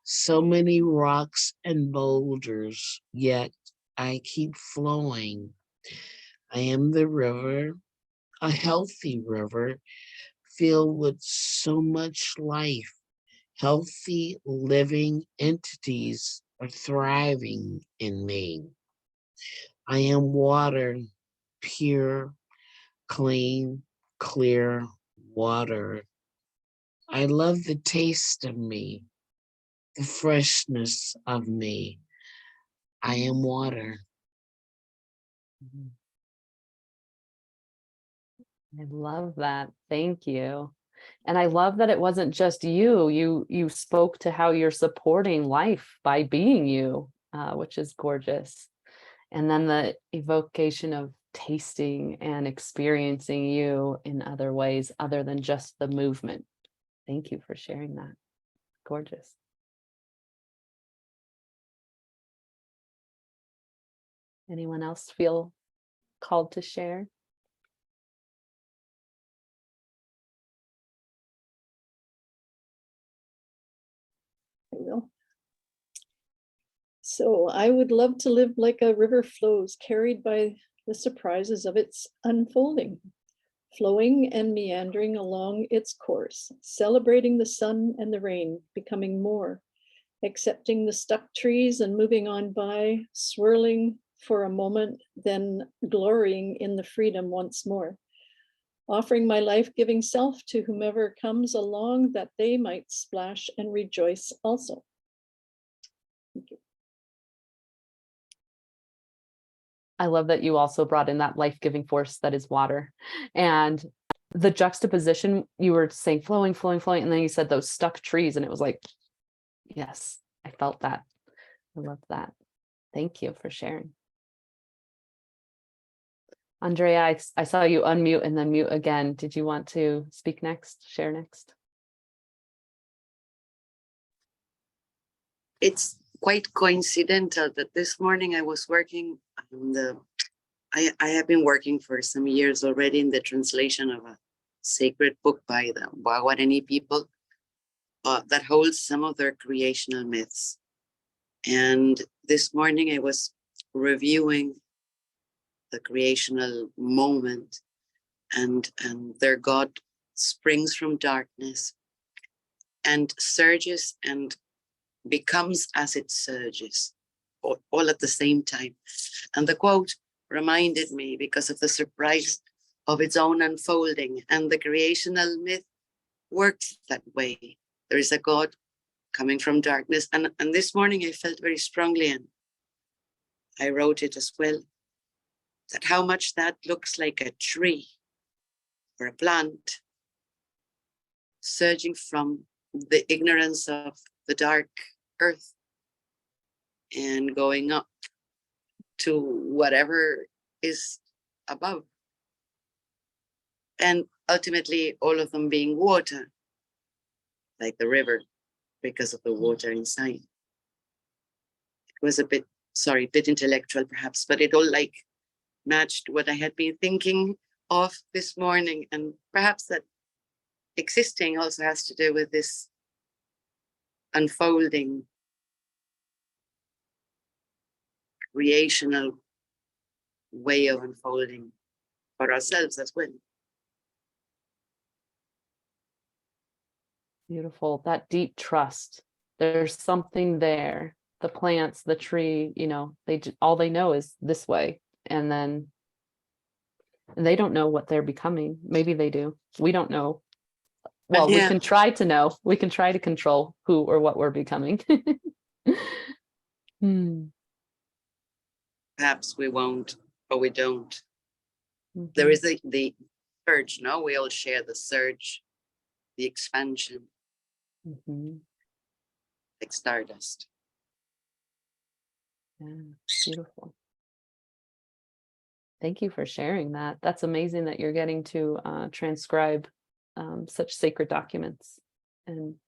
So many rocks and boulders, yet I keep flowing. I am the river, a healthy river filled with so much life. Healthy living entities are thriving in me. I am water, pure, clean, clear water. I love the taste of me, the freshness of me. I am water. I love that. Thank you. And I love that it wasn't just you. You spoke to how you're supporting life by being you, which is gorgeous. And then the evocation of tasting and experiencing you in other ways other than just the movement. Thank you for sharing that. Gorgeous. Anyone else feel called to share? I will. So I would love to live like a river flows, carried by the surprises of its unfolding, flowing and meandering along its course, celebrating the sun and the rain, becoming more, accepting the stuck trees and moving on by, swirling for a moment, then glorying in the freedom once more, offering my life-giving self to whomever comes along that they might splash and rejoice also. Thank you. I love that you also brought in that life-giving force that is water. And the juxtaposition, you were saying flowing, flowing, flowing, and then you said those stuck trees, and it was like, yes, I felt that. I love that. Thank you for sharing. Andrea, I saw you unmute and then mute again. Did you want to speak next, share next? It's quite coincidental that this morning I was working on I have been working for some years already in the translation of a sacred book by the Guarani people that holds some of their creational myths. And this morning I was reviewing the creational moment, and their god springs from darkness, and surges and becomes as it surges, all at the same time. And the quote reminded me because of the surprise of its own unfolding, and the creational myth works that way. There is a God coming from darkness. And this morning I felt very strongly, and I wrote it as well, that how much that looks like a tree or a plant surging from the ignorance of the dark earth and going up to whatever is above. And ultimately, all of them being water, like the river, because of the water inside. It was a bit intellectual perhaps, but it all like matched what I had been thinking of this morning. And perhaps that existing also has to do with this unfolding, creational way of unfolding for ourselves as well. Beautiful. That deep trust. There's something there. The plants, the tree, all they know is this way. And then they don't know what they're becoming. Maybe they do. We don't know. Well, Yeah. we can try to know. We can try to control who or what we're becoming. Perhaps we won't, or we don't. Mhm. There is the surge, no? We all share the surge, the expansion, Mhm. like stardust. Yeah, beautiful. Thank you for sharing that. That's amazing that you're getting to transcribe such sacred documents. And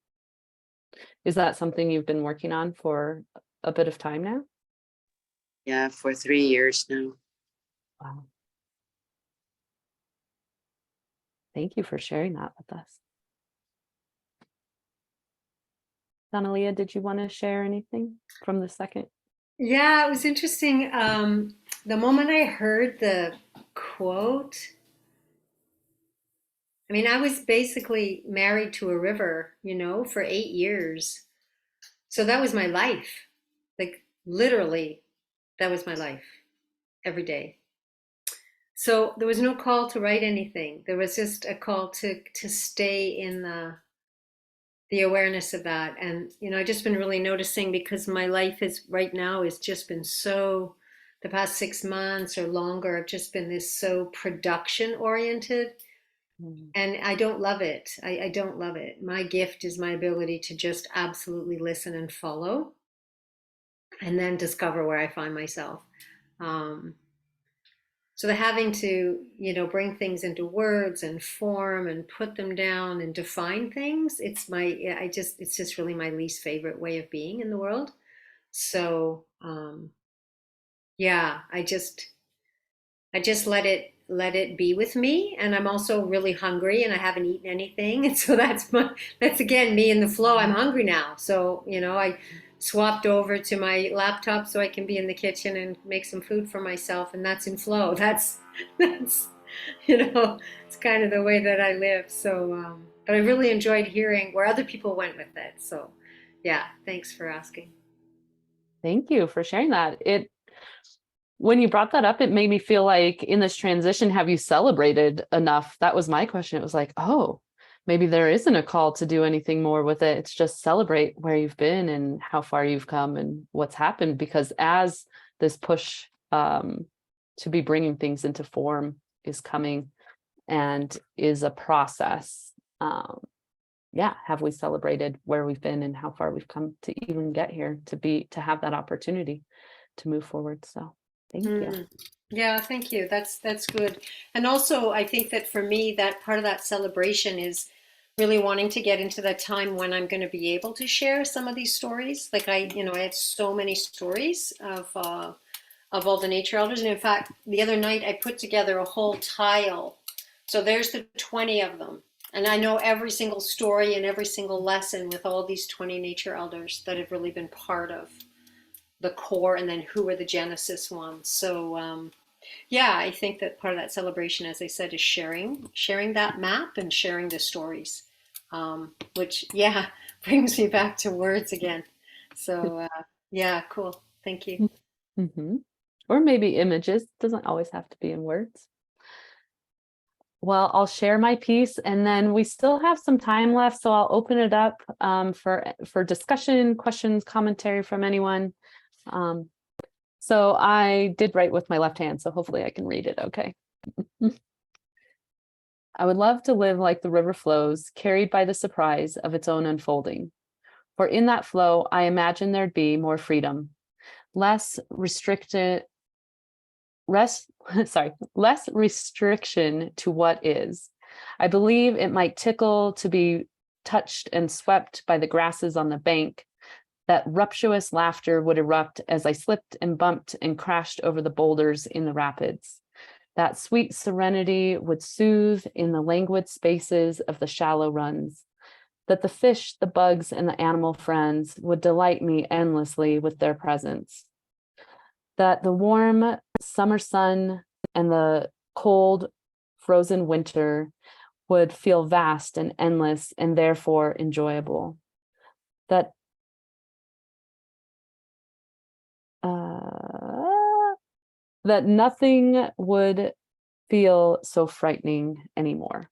is that something you've been working on for a bit of time now? Yeah, for 3 years now. Wow. Thank you for sharing that with us. Donalia, did you want to share anything from the second? Yeah, it was interesting. The moment I heard the quote, I mean, I was basically married to a river, for 8 years. So that was my life. Like literally, that was my life every day. So there was no call to write anything. There was just a call to stay in the awareness of that. And I've just been really noticing, because my life is right now has just been so, the past 6 months or longer, I've just been this so production oriented. And I don't love it. I don't love it. My gift is my ability to just absolutely listen and follow, and then discover where I find myself. So the having to, bring things into words and form and put them down and define things, it's just really my least favorite way of being in the world. So, yeah, I just let it be with me. And I'm also really hungry, and I haven't eaten anything. And so that's again me in the flow. I'm hungry now. So, I swapped over to my laptop so I can be in the kitchen and make some food for myself, and that's in flow. That's it's kind of the way that I live. So, but I really enjoyed hearing where other people went with it. So, yeah, thanks for asking. Thank you for sharing that. When you brought that up, it made me feel like in this transition, have you celebrated enough? That was my question. It was like, oh, maybe there isn't a call to do anything more with it. It's just celebrate where you've been and how far you've come and what's happened. Because as this push to be bringing things into form is coming and is a process, have we celebrated where we've been and how far we've come to even get here, to have that opportunity to move forward? So thank you. Yeah, thank you. That's good. And also, I think that for me, that part of that celebration is really wanting to get into that time when I'm going to be able to share some of these stories. Like I had so many stories of all the nature elders, and in fact, the other night I put together a whole tile. So there's the 20 of them, and I know every single story and every single lesson with all these 20 nature elders that have really been part of the core, and then who are the Genesis ones. So yeah, I think that part of that celebration, as I said, is sharing that map and sharing the stories. which, yeah, brings me back to words again. So, yeah, cool. Thank you. Mm-hmm. Or maybe images, doesn't always have to be in words. Well, I'll share my piece and then we still have some time left, so I'll open it up for discussion, questions, commentary from anyone. So I did write with my left hand, so hopefully I can read it okay. I would love to live like the river flows, carried by the surprise of its own unfolding. For in that flow, I imagine there'd be more freedom, less restricted, less restriction to what is. I believe it might tickle to be touched and swept by the grasses on the bank. That rapturous laughter would erupt as I slipped and bumped and crashed over the boulders in the rapids. That sweet serenity would soothe in the languid spaces of the shallow runs. That the fish, the bugs, and the animal friends would delight me endlessly with their presence. That the warm summer sun and the cold, frozen winter would feel vast and endless and therefore enjoyable. That that nothing would feel so frightening anymore.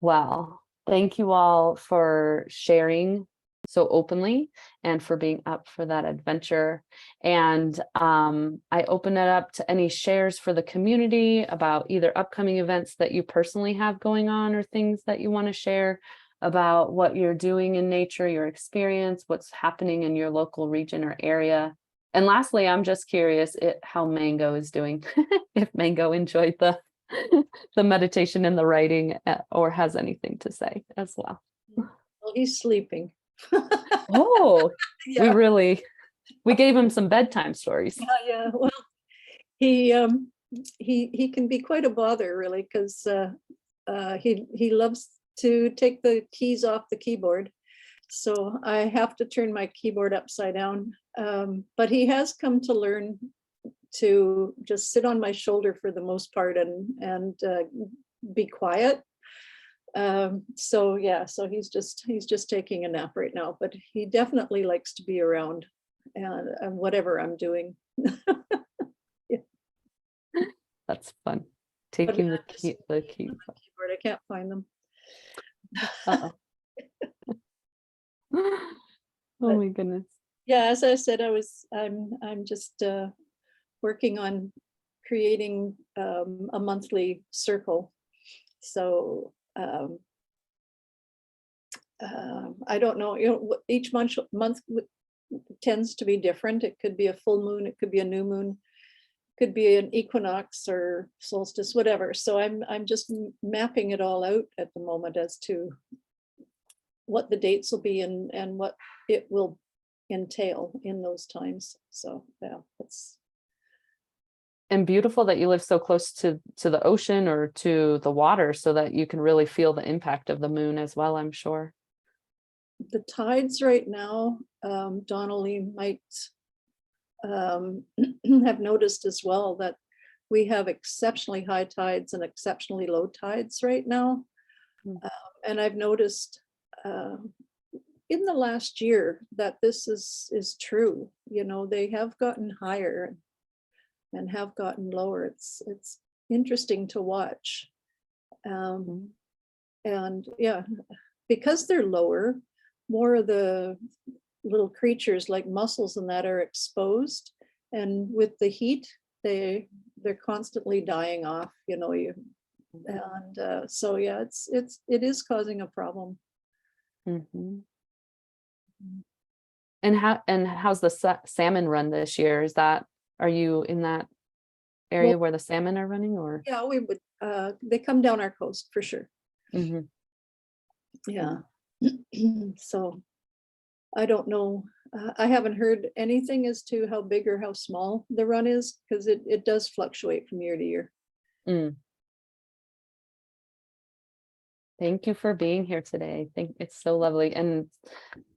Well, thank you all for sharing so openly and for being up for that adventure. And I open it up to any shares for the community about either upcoming events that you personally have going on or things that you want to share about what you're doing in nature, your experience, what's happening in your local region or area. And lastly, I'm just curious how Mango is doing, if Mango enjoyed the the meditation and the writing or has anything to say as well. Well, he's sleeping. Oh, Yeah, we gave him some bedtime stories. yeah. Well, he can be quite a bother, really, because he loves to take the keys off the keyboard. So I have to turn my keyboard upside down. But he has come to learn to just sit on my shoulder for the most part and be quiet. So yeah, so he's just taking a nap right now, but he definitely likes to be around and whatever I'm doing. That's fun. But Taking yeah, the keys off. keyboard, I can't find them. Uh-oh. Oh But my goodness. yeah, as I said, I'm just working on creating a monthly circle. So I don't know, each month tends to be different. It could be a full moon, it could be a new moon, could be an equinox or solstice, whatever. So I'm just mapping it all out at the moment as to what the dates will be and what it will entail in those times. So yeah, that's And beautiful that you live so close to the ocean or to the water so that you can really feel the impact of the moon as well, I'm sure. the tides right now. Donnelly might have noticed as well that we have exceptionally high tides and exceptionally low tides right now. And I've noticed in the last year that this is true. You know, they have gotten higher and have gotten lower. It's interesting to watch. And yeah, because they're lower, more of the little creatures like mussels and that are exposed. And with the heat, they're constantly dying off, you know, and so yeah, it is causing a problem. Mm-hmm. And how's the salmon run this year? Are you in that area Well, where the salmon are running or? yeah, we would, they come down our coast for sure. Mm-hmm. Yeah. So I don't know. I haven't heard anything as to how big or how small the run is, because it does fluctuate from year to year. Thank you for being here today. I think it's so lovely and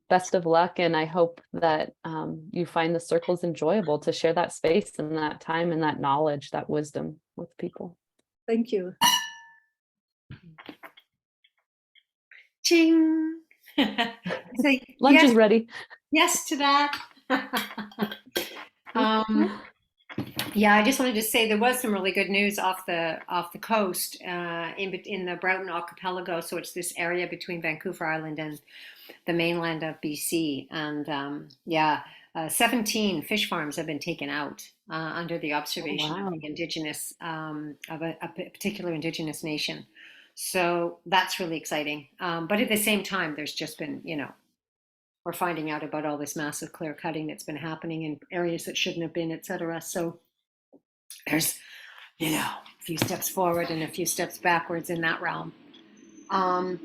best of luck. And I hope that you find the circles enjoyable to share that space and that time and that knowledge, that wisdom with people. Thank you. Ching. Say Lunch yes, is ready. yes to that. Yeah, I just wanted to say there was some really good news off the coast in the Broughton Archipelago. So it's this area between Vancouver Island and the mainland of BC, and 17 fish farms have been taken out under the observation of Wow. the indigenous of a particular indigenous nation. So that's really exciting. But at the same time, there's just been, we're finding out about all this massive clear cutting that's been happening in areas that shouldn't have been, et cetera. So there's, a few steps forward and a few steps backwards in that realm. Um,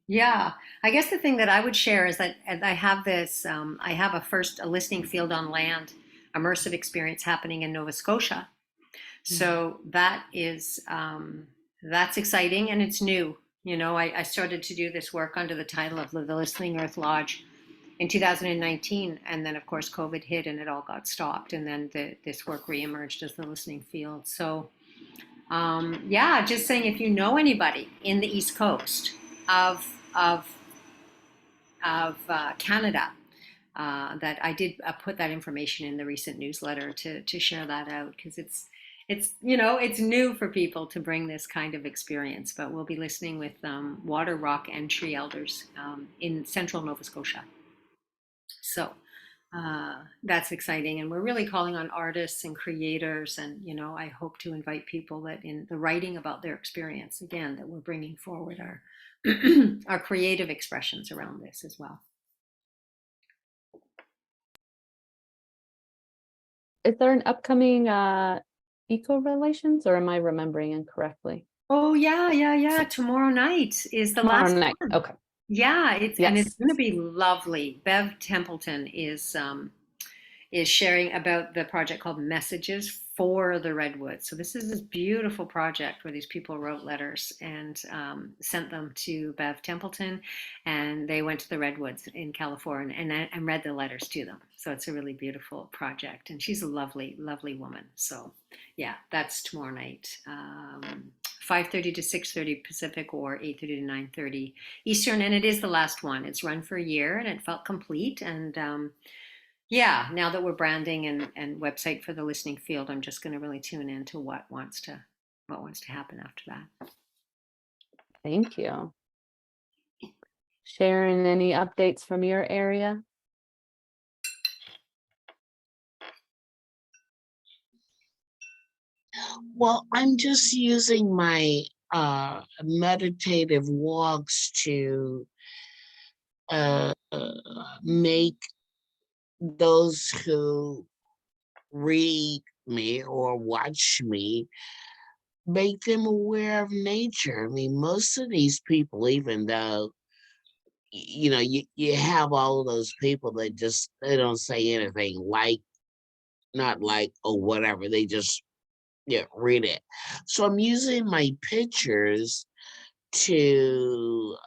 yeah, I guess the thing that I would share is that I have this, I have a listening field on land immersive experience happening in Nova Scotia. So that is, that's exciting and it's new. I started to do this work under the title of the Listening Earth Lodge in 2019, and then of course COVID hit and it all got stopped, and then this work reemerged as the listening field. So just saying, if you know anybody in the East Coast of Canada, that I did put that information in the recent newsletter to share that out, because it's new for people to bring this kind of experience. But we'll be listening with water, rock, and tree elders in central Nova Scotia. So that's exciting, and we're really calling on artists and creators, and I hope to invite people that in the writing about their experience, again, that we're bringing forward our our creative expressions around this as well. Is there an upcoming eco relations, or am I remembering incorrectly? Oh yeah. Tomorrow night is the Tomorrow last night. one. Okay. Yeah, it's Yes. going to be lovely. Bev Templeton is sharing about the project called Messages for the Redwoods. So this is this beautiful project where these people wrote letters and sent them to Bev Templeton, and they went to the Redwoods in California and read the letters to them. So it's a really beautiful project, and she's a lovely, lovely woman. So yeah, that's tomorrow night. 5:30 to 6:30 Pacific, or 8:30 to 9:30 Eastern, and it is the last one. It's run for a year, and it felt complete. And now that we're branding and website for the listening field, I'm just going to really tune into what wants to happen after that. Thank you. Sharon, any updates from your area? Well, I'm just using my meditative walks to make those who read me or watch me, make them aware of nature. I mean, most of these people, even though you have all of those people that they don't say anything, not like or whatever, they just read it. So I'm using my pictures to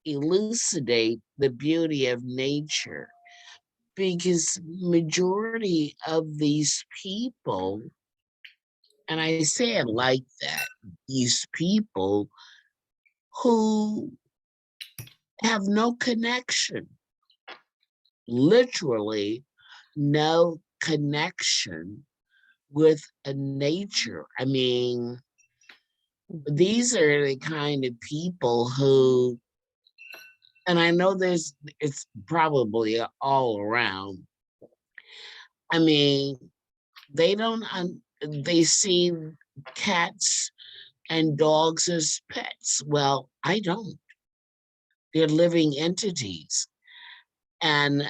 elucidate the beauty of nature, because majority of these people, and I say it like that, these people who have no connection, literally no connection with nature. I mean, these are the kind of people who, and I know it's probably all around. I mean, they don't, they see cats and dogs as pets. Well, I don't. They're living entities. And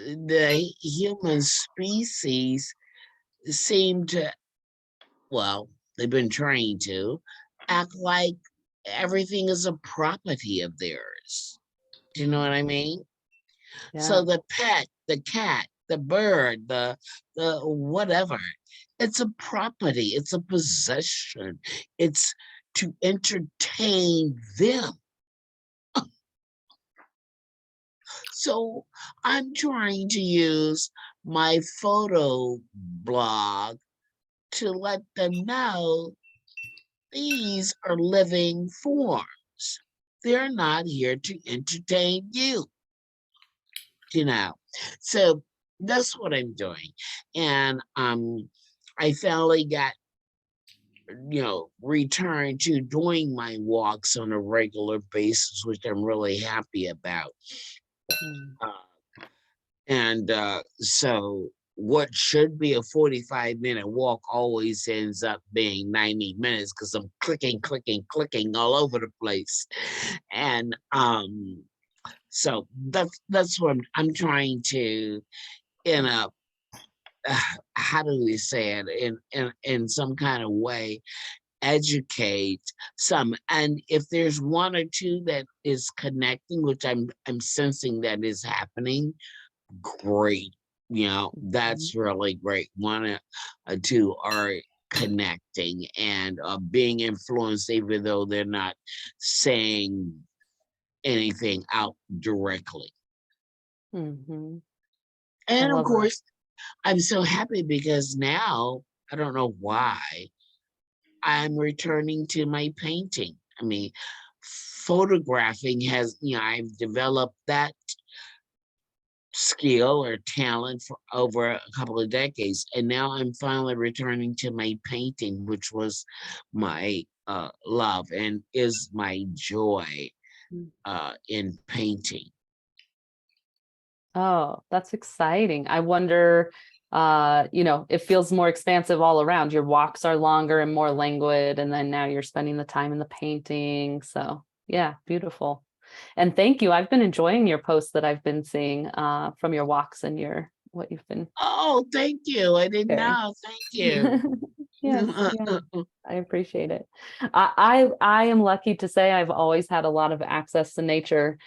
the human species seem to, well, they've been trained to act like everything is a property of theirs. Do you know what I mean? Yeah. So the pet, the cat, the bird, the whatever, it's a property, it's a possession. It's to entertain them. So I'm trying to use my photo blog to let them know these are living forms. They're not here to entertain you, you know. So that's what I'm doing. And I finally got, returned to doing my walks on a regular basis, which I'm really happy about. Mm. And so what should be a 45-minute walk always ends up being 90 minutes because I'm clicking all over the place. And so that's what I'm trying to, in a how do we say it, in some kind of way, educate some. And if there's one or two that is connecting, which I'm sensing that is happening, great. That's really great. One or two are connecting and being influenced, even though they're not saying anything out directly. Mhm. And of love that. course, I'm so happy because now, I don't know why, I'm returning to my painting. I mean, photographing has, I've developed that skill or talent for over a couple of decades. And now I'm finally returning to my painting, which was my love and is my joy Mm. in painting. Oh, that's exciting. I wonder, it feels more expansive all around. Your walks are longer and more languid, and then now you're spending the time in the painting. So yeah, beautiful. And thank you. I've been enjoying your posts that I've been seeing from your walks and what you've been Oh, thank you. I didn't sharing. know. Thank you. Yes, yeah, I appreciate it. I am lucky to say I've always had a lot of access to nature.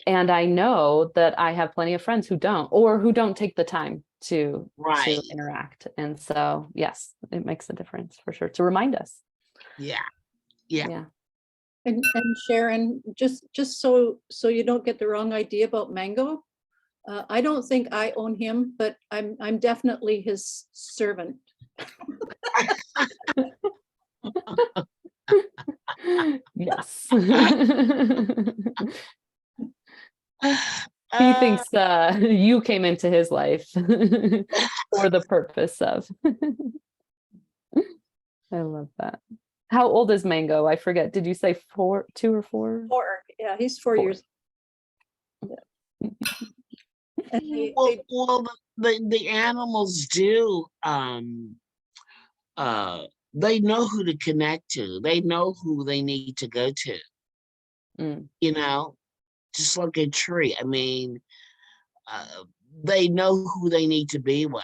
And I know that I have plenty of friends who don't, or who don't take the time to Right. interact. And so, yes, it makes a difference for sure to remind us. Yeah. Yeah. Yeah. And Sharon, just so you don't get the wrong idea about Mango, I don't think I own him, but I'm definitely his servant. Yes. He Uh, thinks you came into his life for the purpose of. I love that. How old is Mango? I forget. Did you say 2 or 4? 4, yeah, he's 4 4. years. And well, the animals do. They know who to connect to. They know who they need to go to. Mm. Just like a tree. I mean, uh, they know who they need to be with.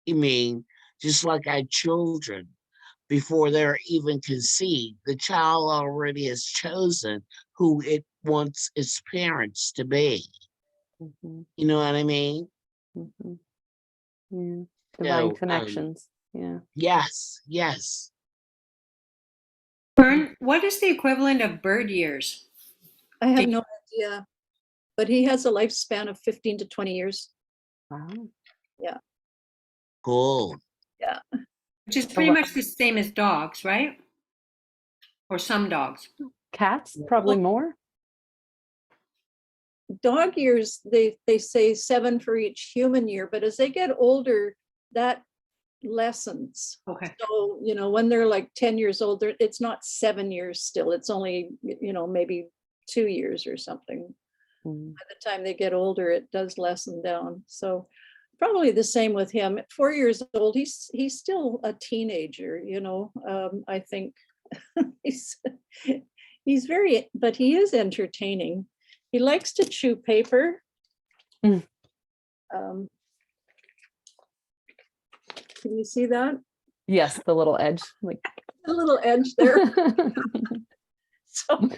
I mean, just like our children, before they're even conceived, the child already has chosen who it wants its parents to be. Mhm. You know what I mean? Mhm. Yeah. Divine So, connections. Yeah. yes, yes. Fern, what is the equivalent of bird years? I have no idea, but he has a lifespan of 15 to 20 years. Wow. Cool. Yeah. Which is pretty much the same as dogs, right? Or some dogs. Cats, probably more. Dog years, they say 7 for each human year, but as they get older, that lessens. Okay. So, when they're like 10 years old, it's not 7 years still. It's only, maybe 2 years or something. Mm. By the time they get older, it does lessen down. So probably the same with him. At 4 years old, he's still a teenager, I think he's but he is entertaining. He likes to chew paper. Mm. Can you see that? Yes, the little edge. Like A little edge there. So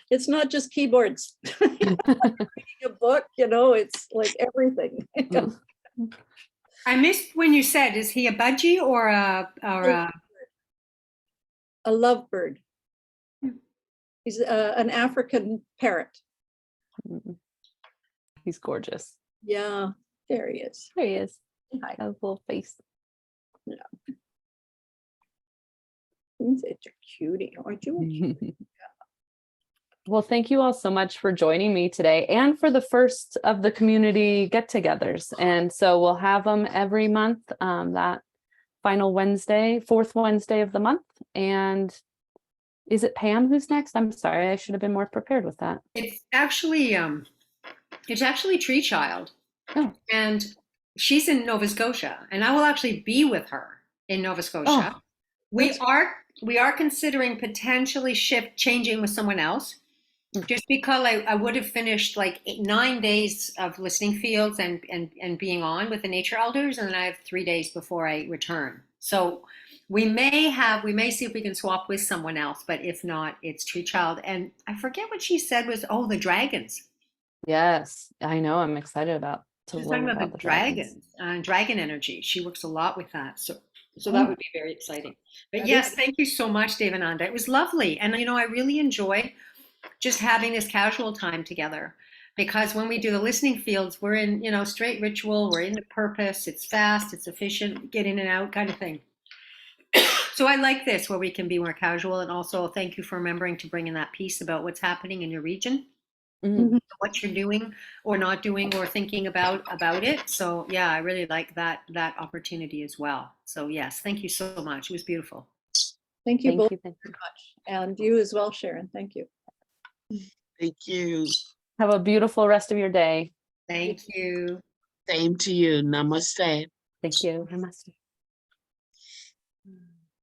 it's not just keyboards. Reading a book, it's like everything. I missed when you said, is he a budgie or A lovebird. He's an African parrot. He's gorgeous. Yeah, there he is. There he is. Hi. Got a little face. He's such a cutie, aren't you? a cutie? Well, thank you all so much for joining me today and for the first of the community get-togethers. And so we'll have them every month, that final Wednesday, fourth Wednesday of the month. And is it Pam who's next? I'm sorry, I should have been more prepared with that. It's actually Tree Child, Oh. and she's in Nova Scotia, and I will actually be with her in Nova Scotia. Oh, we are considering potentially changing with someone else, just because I would have finished like 9 days of listening fields and being on with the nature elders, and then I have 3 days before I return. So we may see if we can swap with someone else, but if not, it's Tree Child. And I forget what she said was, the dragons. yes, I know. I'm excited about to She's learn talking about about the the dragons. dragon energy. She works a lot with that. So that would be very exciting. But That yes, is- thank you so much, Devananda. It was lovely. And I really enjoy just having this casual time together, because when we do the listening fields, we're in, straight ritual, we're into purpose, it's fast, it's efficient, get in and out kind of thing. So I like this where we can be more casual. And also thank you for remembering to bring in that piece about what's happening in your region, Mhm. what you're doing or not doing or thinking about it. So yeah, I really like that opportunity as well. So yes, thank you so much. It was beautiful. Thank you Thank both you. Thank you. much. And you as well, Sharon. Thank you. Thank you. Have a beautiful rest of your day. Thank you. Same to you. Namaste. Thank you. Namaste.